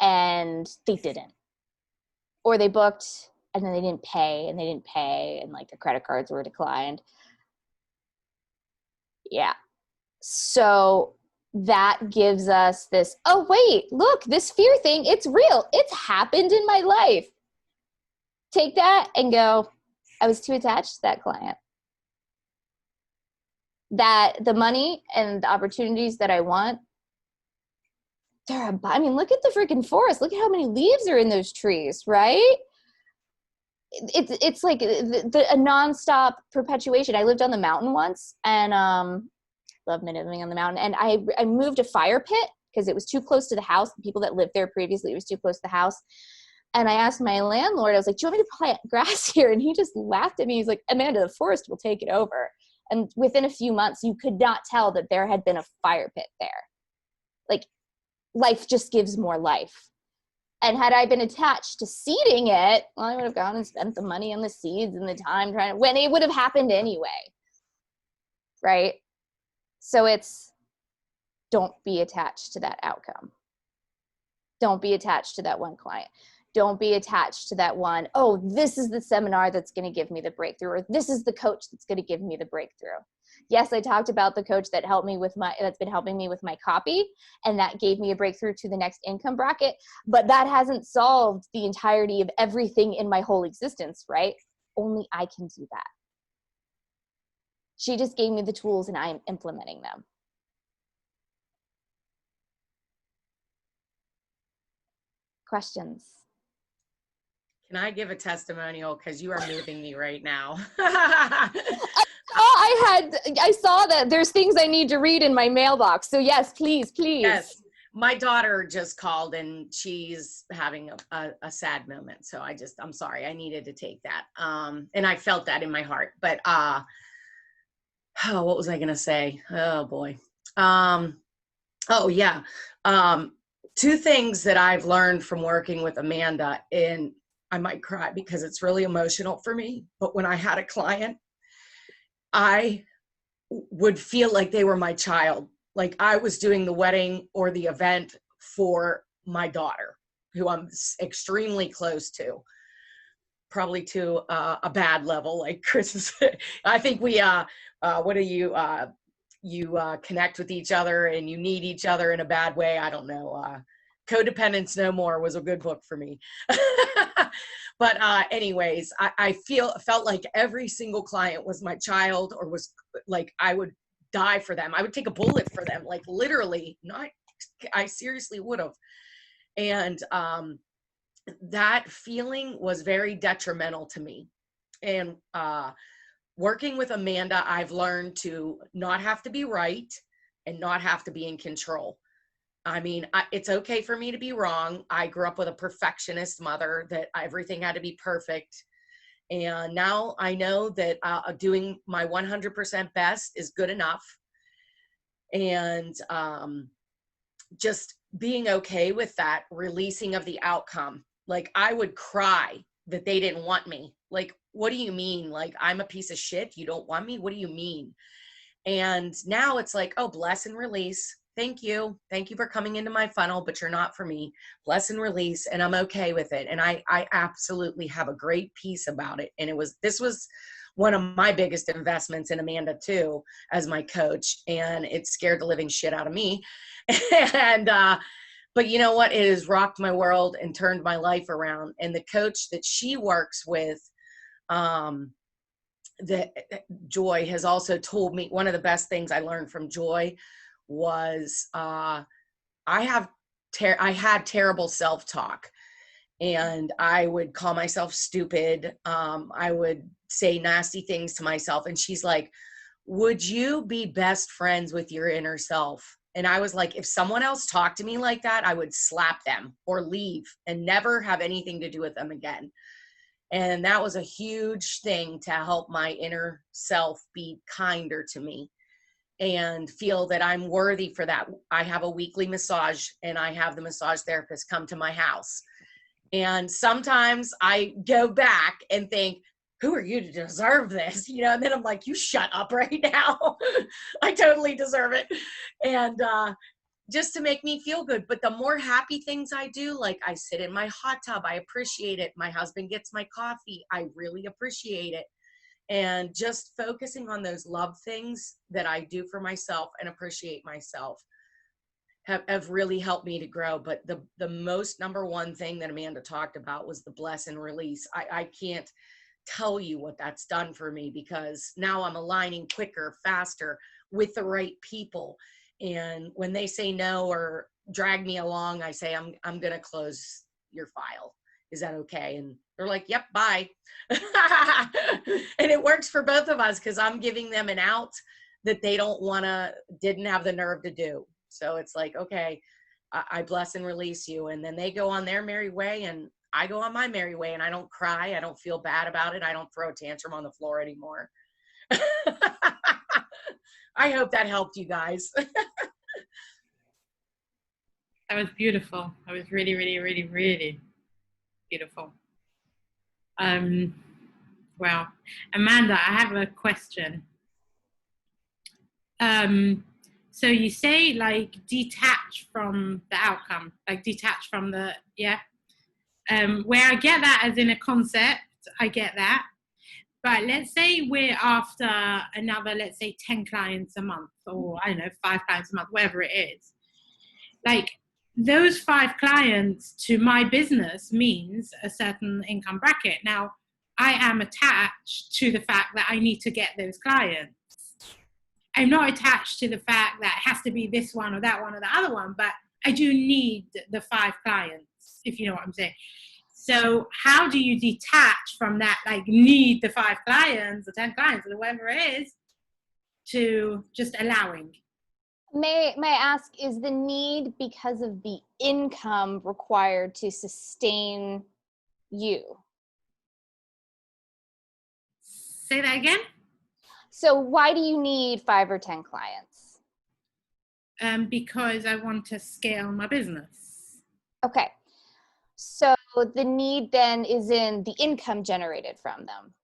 and they didn't. Or they booked and then they didn't pay, and like their credit cards were declined. Yeah. So that gives us this, oh wait, look, this fear thing, it's real. It's happened in my life. Take that and go, I was too attached to that client. That the money and the opportunities that I want, I mean, look at the freaking forest. Look at how many leaves are in those trees, right? It's like a nonstop perpetuation. I lived on the mountain once, and loved living on the mountain. And I moved a fire pit because it was too close to the house. The people that lived there previously, it was too close to the house. And I asked my landlord, I was like, do you want me to plant grass here? And he just laughed at me. He's like, Amanda, the forest will take it over. And within a few months, you could not tell that there had been a fire pit there. Like, life just gives more life. And had I been attached to seeding it, well, I would have gone and spent the money on the seeds and the time when it would have happened anyway. Right? So it's, don't be attached to that outcome. Don't be attached to that one client. Don't be attached to that one, oh, this is the seminar that's going to give me the breakthrough, or this is the coach that's going to give me the breakthrough. Yes, I talked about the coach that's been helping me with my copy, and that gave me a breakthrough to the next income bracket, but that hasn't solved the entirety of everything in my whole existence, right? Only I can do that. She just gave me the tools and I am implementing them. Questions? Can I give a testimonial? Because you are moving me right now. I saw that there's things I need to read in my mailbox. So yes, please. Yes. My daughter just called and she's having a sad moment. So I'm sorry. I needed to take that. And I felt that in my heart. But what was I going to say? Oh boy. Oh yeah. Two things that I've learned from working with Amanda, and I might cry because it's really emotional for me, but when I had a client, I would feel like they were my child. Like I was doing the wedding or the event for my daughter, who I'm extremely close to, probably to a bad level, like Chris is. I think we, you connect with each other and you need each other in a bad way. I don't know. Codependence No More was a good book for me. But anyways, I felt like every single client was my child, or was like, I would die for them. I would take a bullet for them, like literally. I seriously would have. And that feeling was very detrimental to me. And working with Amanda, I've learned to not have to be right and not have to be in control. I mean, it's okay for me to be wrong. I grew up with a perfectionist mother that everything had to be perfect. And now I know that doing my 100% best is good enough. And just being okay with that, releasing of the outcome. Like, I would cry that they didn't want me. Like, what do you mean? Like, I'm a piece of shit? You don't want me? What do you mean? And now it's like, oh, bless and release. Thank you. Thank you for coming into my funnel, but you're not for me. Bless and release. And I'm okay with it. And I absolutely have a great peace about it. And this was one of my biggest investments in Amanda too, as my coach. And it scared the living shit out of me. And, but you know what? It has rocked my world and turned my life around. And the coach that she works with, Joy, has also told me, one of the best things I learned from Joy was I had terrible self-talk, and I would call myself stupid. I would say nasty things to myself. And she's like, would you be best friends with your inner self? And I was like, if someone else talked to me like that, I would slap them or leave and never have anything to do with them again. And that was a huge thing to help my inner self be kinder to me and feel that I'm worthy for that. I have a weekly massage, and I have the massage therapist come to my house. And sometimes I go back and think, who are you to deserve this? You know, and then I'm like, you shut up right now. I totally deserve it. And just to make me feel good. But the more happy things I do, like I sit in my hot tub, I appreciate it. My husband gets my coffee, I really appreciate it. And just focusing on those love things that I do for myself and appreciate myself have really helped me to grow. But the most number one thing that Amanda talked about was the bless and release. I can't tell you what that's done for me, because now I'm aligning quicker, faster with the right people. And when they say no or drag me along, I say, I'm going to close your file. Is that okay? And they're like, yep, bye. And it works for both of us, because I'm giving them an out that they didn't have the nerve to do. So it's like, okay, I bless and release you. And then they go on their merry way, and I go on my merry way, and I don't cry. I don't feel bad about it. I don't throw a tantrum on the floor anymore. I hope that helped you guys. That was beautiful. That was really, really, really, really beautiful. Wow. Amanda, I have a question. So you say, like, detach from the outcome, like detach from the, yeah. Where I get that as in a concept, I get that. But let's say we're after another, let's say 10 clients a month, or I don't know, 5 clients a month, whatever it is. Like, those 5 clients to my business means a certain income bracket. Now, I am attached to the fact that I need to get those clients. I'm not attached to the fact that it has to be this one or that one or the other one, but I do need the 5 clients, if you know what I'm saying. So how do you detach from that, like, need the 5 clients or 10 clients or whatever it is, to just allowing? May I ask, is the need because of the income required to sustain you? Say that again? So why do you need 5 or 10 clients? Because I want to scale my business. Okay. So the need then is in the income generated from them.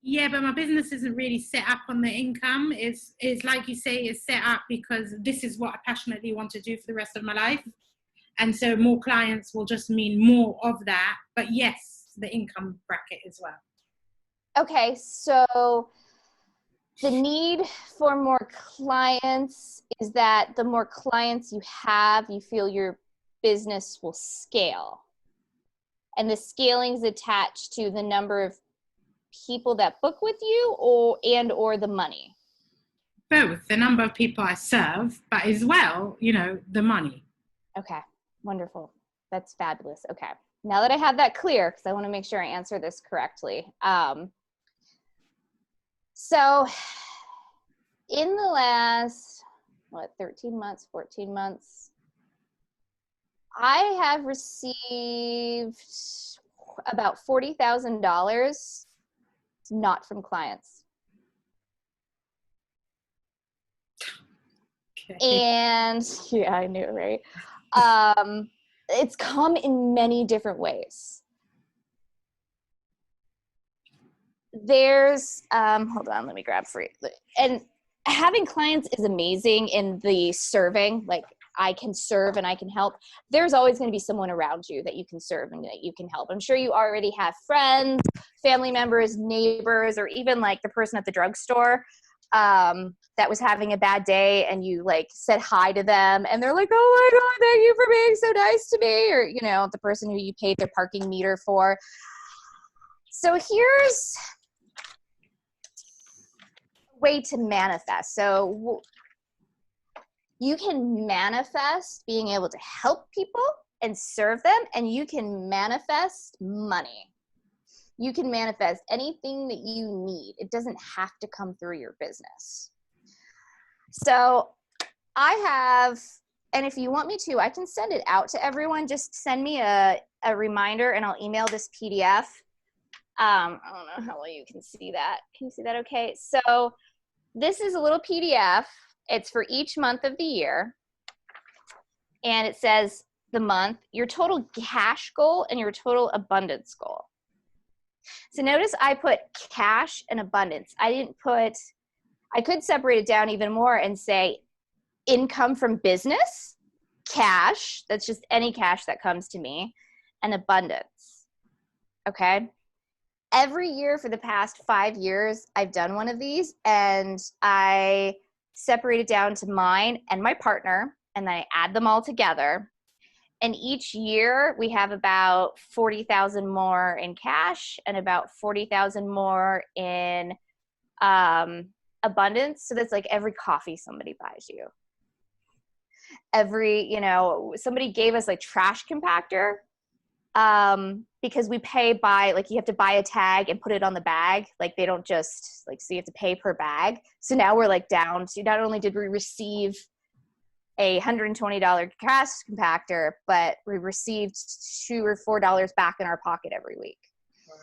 Yeah, but my business isn't really set up on the income. It's like you say, it's set up because this is what I passionately want to do for the rest of my life. And so more clients will just mean more of that. But yes, the income bracket as well. Okay, so the need for more clients is that the more clients you have, you feel your business will scale. And the scaling is attached to the number of people that book with you, or the money? Both, the number of people I serve, but as well, you know, the money. Okay, wonderful. That's fabulous. Okay, now that I have that clear, because I want to make sure I answer this correctly. So in the last, 13 months, 14 months, I have received about $40,000 not from clients. Okay. And yeah, I knew, right? It's come in many different ways. There's, hold on, let me grab free. And having clients is amazing in the serving, like I can serve and I can help. There's always going to be someone around you that you can serve and that you can help. I'm sure you already have friends, family members, neighbors, or even like the person at the drugstore that was having a bad day and you like said hi to them and they're like, oh my God, thank you for being so nice to me. Or, you know, the person who you paid their parking meter for. So here's a way to manifest. So you can manifest being able to help people and serve them, and you can manifest money. You can manifest anything that you need. It doesn't have to come through your business. So I have, and if you want me to, I can send it out to everyone. Just send me a reminder and I'll email this PDF. I don't know how well you can see that. Can you see that okay? So this is a little PDF. It's for each month of the year. And it says the month, your total cash goal and your total abundance goal. So notice I put cash and abundance. I could separate it down even more and say income from business, cash, that's just any cash that comes to me, and abundance, okay? Every year for the past 5 years, I've done one of these, and I separate it down to mine and my partner, and then I add them all together. And each year we have about 40,000 more in cash and about 40,000 more in abundance. So that's like every coffee somebody buys you. Every, you know, somebody gave us like trash compactor because we pay by, like you have to buy a tag and put it on the bag. Like they don't just like, so you have to pay per bag. So now we're like down to, not only did we receive a $120 trash compactor, but we received $2 or $4 back in our pocket every week. Wow.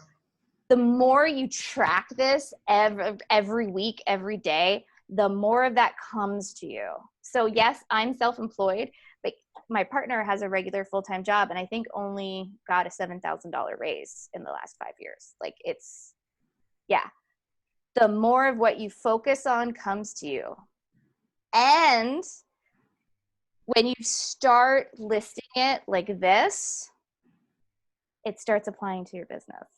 The more you track this every week, every day, the more of that comes to you. So yes, I'm self-employed, but my partner has a regular full-time job and I think only got a $7,000 raise in the last 5 years. Like it's, yeah. The more of what you focus on comes to you. And when you start listing it like this, it starts applying to your business.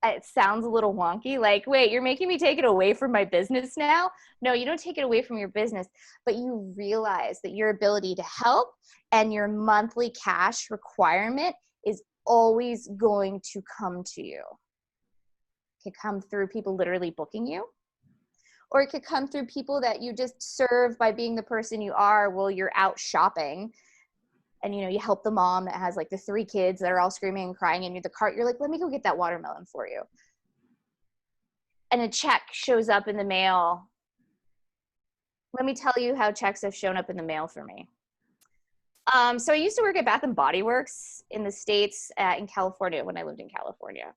It sounds a little wonky, like, wait, you're making me take it away from my business now? No, you don't take it away from your business, but you realize that your ability to help and your monthly cash requirement is always going to come to you. It could come through people literally booking you, or it could come through people that you just serve by being the person you are while you're out shopping. And, you know, you help the mom that has like the 3 kids that are all screaming and crying in the cart. You're like, let me go get that watermelon for you. And a check shows up in the mail. Let me tell you how checks have shown up in the mail for me. So I used to work at Bath and Body Works in the States, in California, when I lived in California.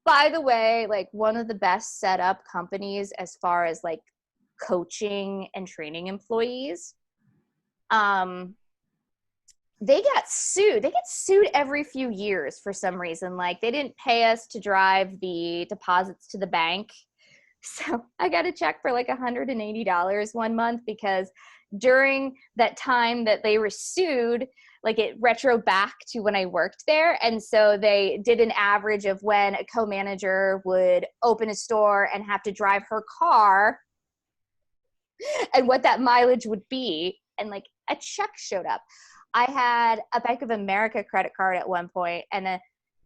By the way, like one of the best set up companies as far as like coaching and training employees. They got sued. They get sued every few years for some reason. Like they didn't pay us to drive the deposits to the bank. So I got a check for like $180 one month because during that time that they were sued, like it retro back to when I worked there. And so they did an average of when a co-manager would open a store and have to drive her car and what that mileage would be. And like a check showed up. I had a Bank of America credit card at one point and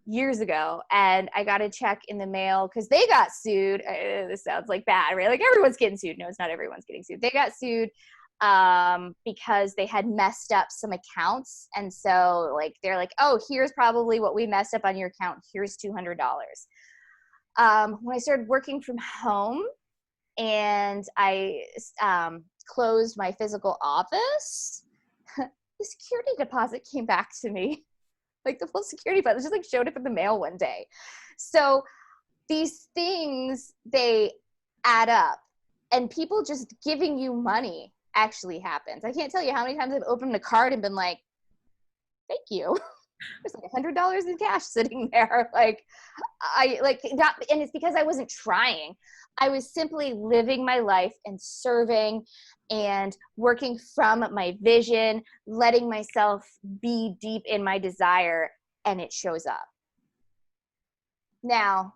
years ago, and I got a check in the mail because they got sued. This sounds like bad, right? Like everyone's getting sued. No, it's not everyone's getting sued. They got sued because they had messed up some accounts. And so like, they're like, oh, here's probably what we messed up on your account. Here's $200. When I started working from home and I closed my physical office, the security deposit came back to me. Like the full security deposit just like showed up in the mail one day. So these things, they add up, and people just giving you money actually happens. I can't tell you how many times I've opened a card and been like, thank you. There's like $100 in cash sitting there. Like, I like that. And it's because I wasn't trying. I was simply living my life and serving and working from my vision, letting myself be deep in my desire, and it shows up. Now,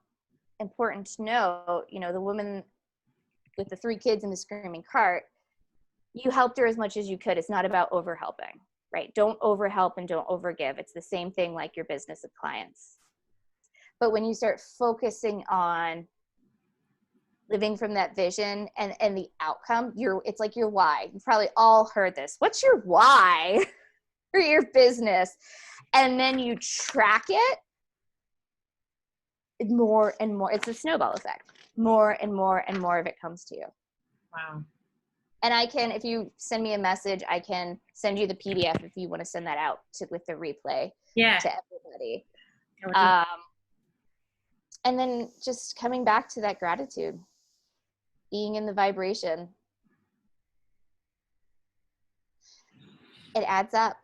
important to know, you know, the woman with the 3 kids in the screaming cart, you helped her as much as you could. It's not about overhelping, right? Don't overhelp and don't overgive. It's the same thing like your business with clients. But when you start focusing on living from that vision and the outcome, it's like your why. You've probably all heard this. What's your why for your business? And then you track it more and more. It's a snowball effect. More and more and more of it comes to you. Wow. And I can, if you send me a message, I can send you the PDF if you want to send that out with the replay to everybody. And then just coming back to that gratitude, being in the vibration. It adds up.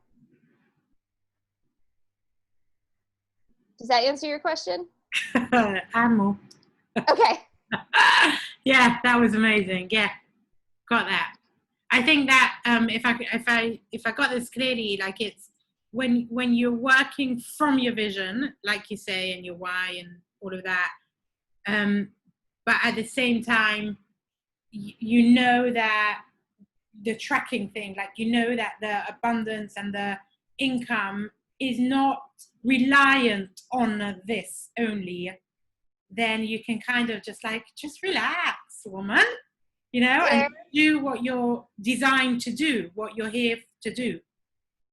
Does that answer your question? And more. Okay. Yeah, that was amazing. Yeah, got that. I think that if I got this clearly, like it's when you're working from your vision, like you say, and your why and all of that, but at the same time, you know that the tracking thing, like you know that the abundance and the income is not reliant on this only, then you can kind of just relax, woman, you know, and do what you're designed to do, what you're here to do.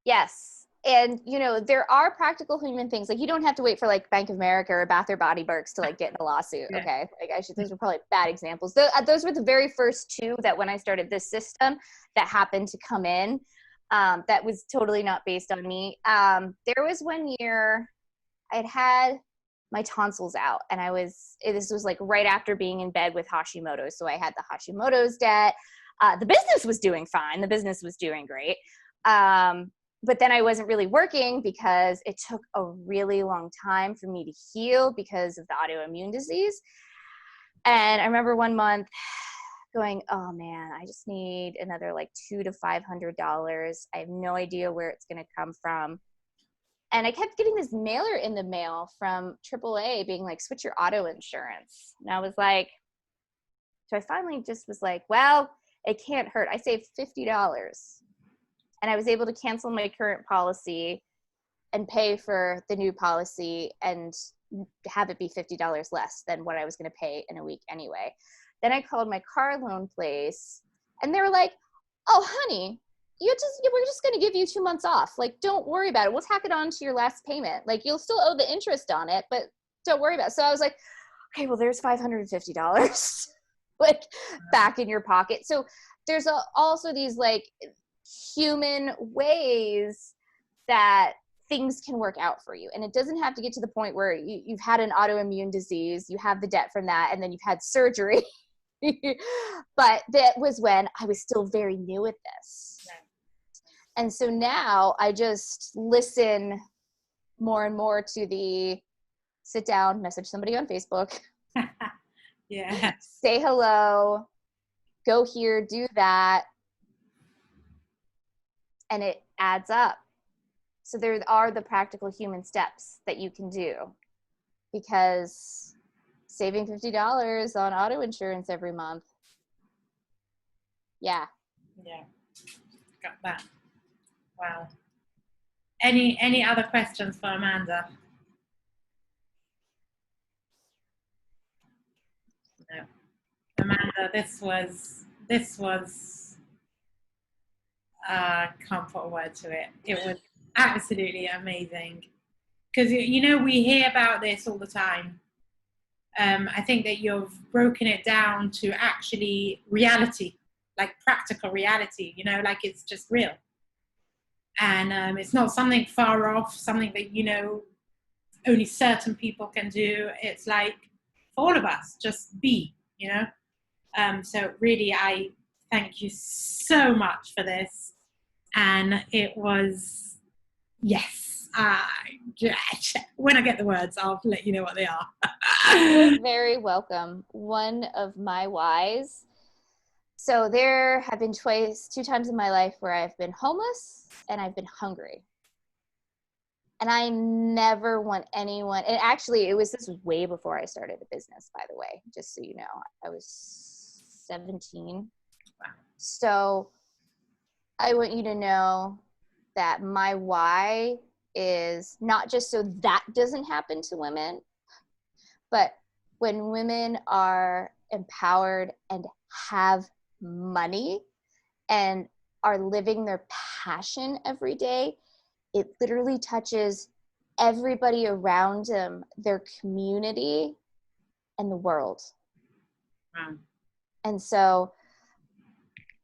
Yes. And, you know, there are practical human things. Like, you don't have to wait for like Bank of America or Bath or Body Works to like get in a lawsuit. Yeah. Okay. Like, those were probably bad examples. Those were the very first 2 that when I started this system that happened to come in, that was totally not based on me. There was one year I had my tonsils out, and this was like right after being in bed with Hashimoto's. So I had the Hashimoto's debt. The business was doing fine. The business was doing great. But then I wasn't really working because it took a really long time for me to heal because of the autoimmune disease. And I remember one month going, oh man, I just need another like $200 to $500. I have no idea where it's going to come from. And I kept getting this mailer in the mail from AAA being like, switch your auto insurance. And I was like, so I finally just was like, well, it can't hurt. I saved $50. And I was able to cancel my current policy and pay for the new policy and have it be $50 less than what I was going to pay in a week anyway. Then I called my car loan place, and they were like, oh, honey, we're just going to give you 2 months off. Like, don't worry about it. We'll tack it on to your last payment. Like, you'll still owe the interest on it, but don't worry about it. So I was like, okay, well, there's $550 like back in your pocket. So there's also these like human ways that things can work out for you. And it doesn't have to get to the point where you've had an autoimmune disease, you have the debt from that, and then you've had surgery. But that was when I was still very new at this. And so now I just listen more and more to the sit down, message somebody on Facebook. Yeah. Say hello, go here, do that. And it adds up. So there are the practical human steps that you can do, because saving $50 on auto insurance every month. Yeah. Yeah. Got that. Wow. Any other questions for Amanda? No. Amanda, this was can't put a word to it. It was absolutely amazing. Because, you know, we hear about this all the time. I think that you've broken it down to actually reality, like practical reality, you know, like it's just real. And it's not something far off, something that, you know, only certain people can do. It's like for all of us, just be, you know. So really, I thank you so much for this. And it was, yes. When I get the words, I'll let you know what they are. You're very welcome. One of my whys. So there have been two times in my life where I've been homeless and I've been hungry. And I never want anyone, and actually this was way before I started a business, by the way, just so you know. I was 17. Wow. So I want you to know that my why is not just so that doesn't happen to women, but when women are empowered and have money and are living their passion every day, it literally touches everybody around them, their community, and the world. Wow. And so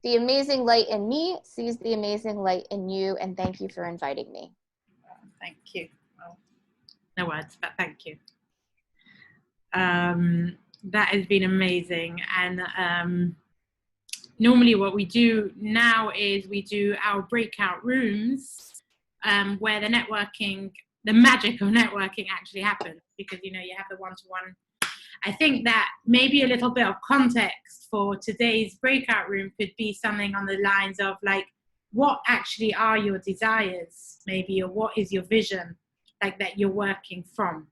the amazing light in me sees the amazing light in you, and thank you for inviting me. Thank you. Well, no words, but thank you. That has been amazing. And normally what we do now is we do our breakout rooms where the magic of networking actually happens, because, you have the one-to-one. I think that maybe a little bit of context for today's breakout room could be something on the lines of like, what actually are your desires, maybe, or what is your vision, like, that you're working from.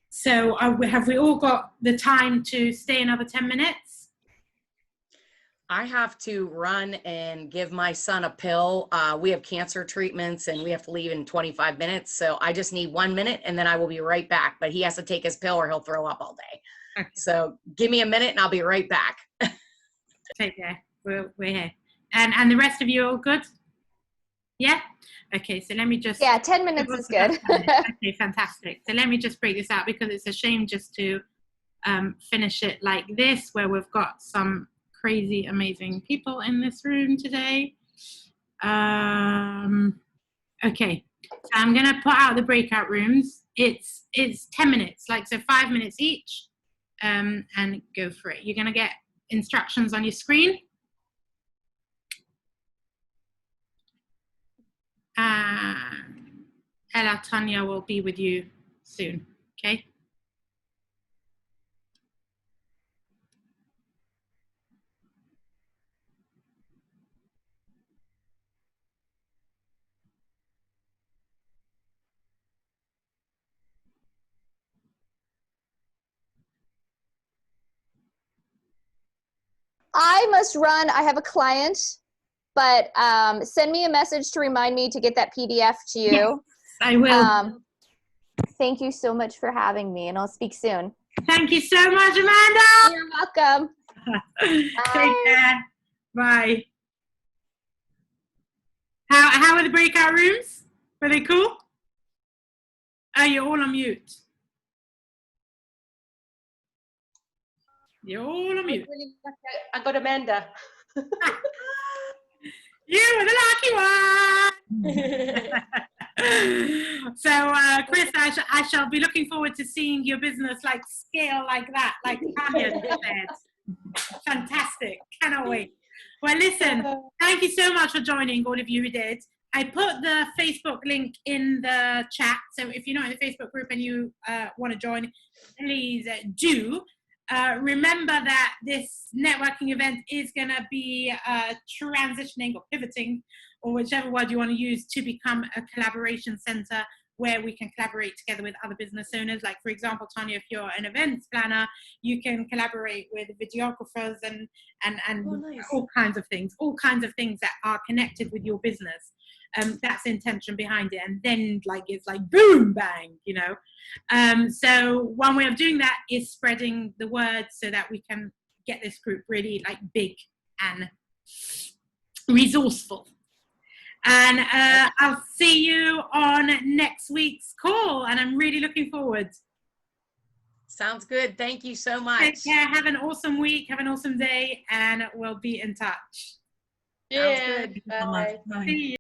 So have we all got the time to stay another 10 minutes? I have to run and give my son a pill. We have cancer treatments and we have to leave in 25 minutes. So I just need 1 minute and then I will be right back. But he has to take his pill or he'll throw up all day. Okay. So give me a minute and I'll be right back. Take care. We're here. And the rest of you all good? Yeah? Okay, so let me just... Yeah, 10 minutes is good. Okay, fantastic. So let me just break this out, because it's a shame just to finish it like this, where we've got some crazy, amazing people in this room today. Okay, so I'm going to put out the breakout rooms. It's 10 minutes, like, so 5 minutes each, and go for it. You're going to get instructions on your screen. Ella Tanya will be with you soon, okay? I must run. I have a client, but send me a message to remind me to get that PDF to you. Yes, I will. Thank you so much for having me, and I'll speak soon. Thank you so much, Amanda. You're welcome. Take care. Bye. How are the breakout rooms? Were they cool? Oh, you're all on mute. You're all on mute. I got Amanda. You were the lucky one. So, Chris, I shall be looking forward to seeing your business like scale like that, like Tanya said. Fantastic. Cannot wait. Well, listen, thank you so much for joining, all of you who did. I put the Facebook link in the chat. So if you're not in the Facebook group and you want to join, please do. Remember that this networking event is going to be transitioning or pivoting, or whichever word you want to use, to become a collaboration center where we can collaborate together with other business owners. Like, for example, Tanya, if you're an events planner, you can collaborate with videographers and nice. all kinds of things that are connected with your business. That's the intention behind it. And then it's like boom, bang, So one way of doing that is spreading the word so that we can get this group really big and resourceful. And I'll see you on next week's call, and I'm really looking forward. Sounds good. Thank you so much. Take care. Have an awesome week. Have an awesome day, and we'll be in touch. Yeah. Sounds good. Bye. See you.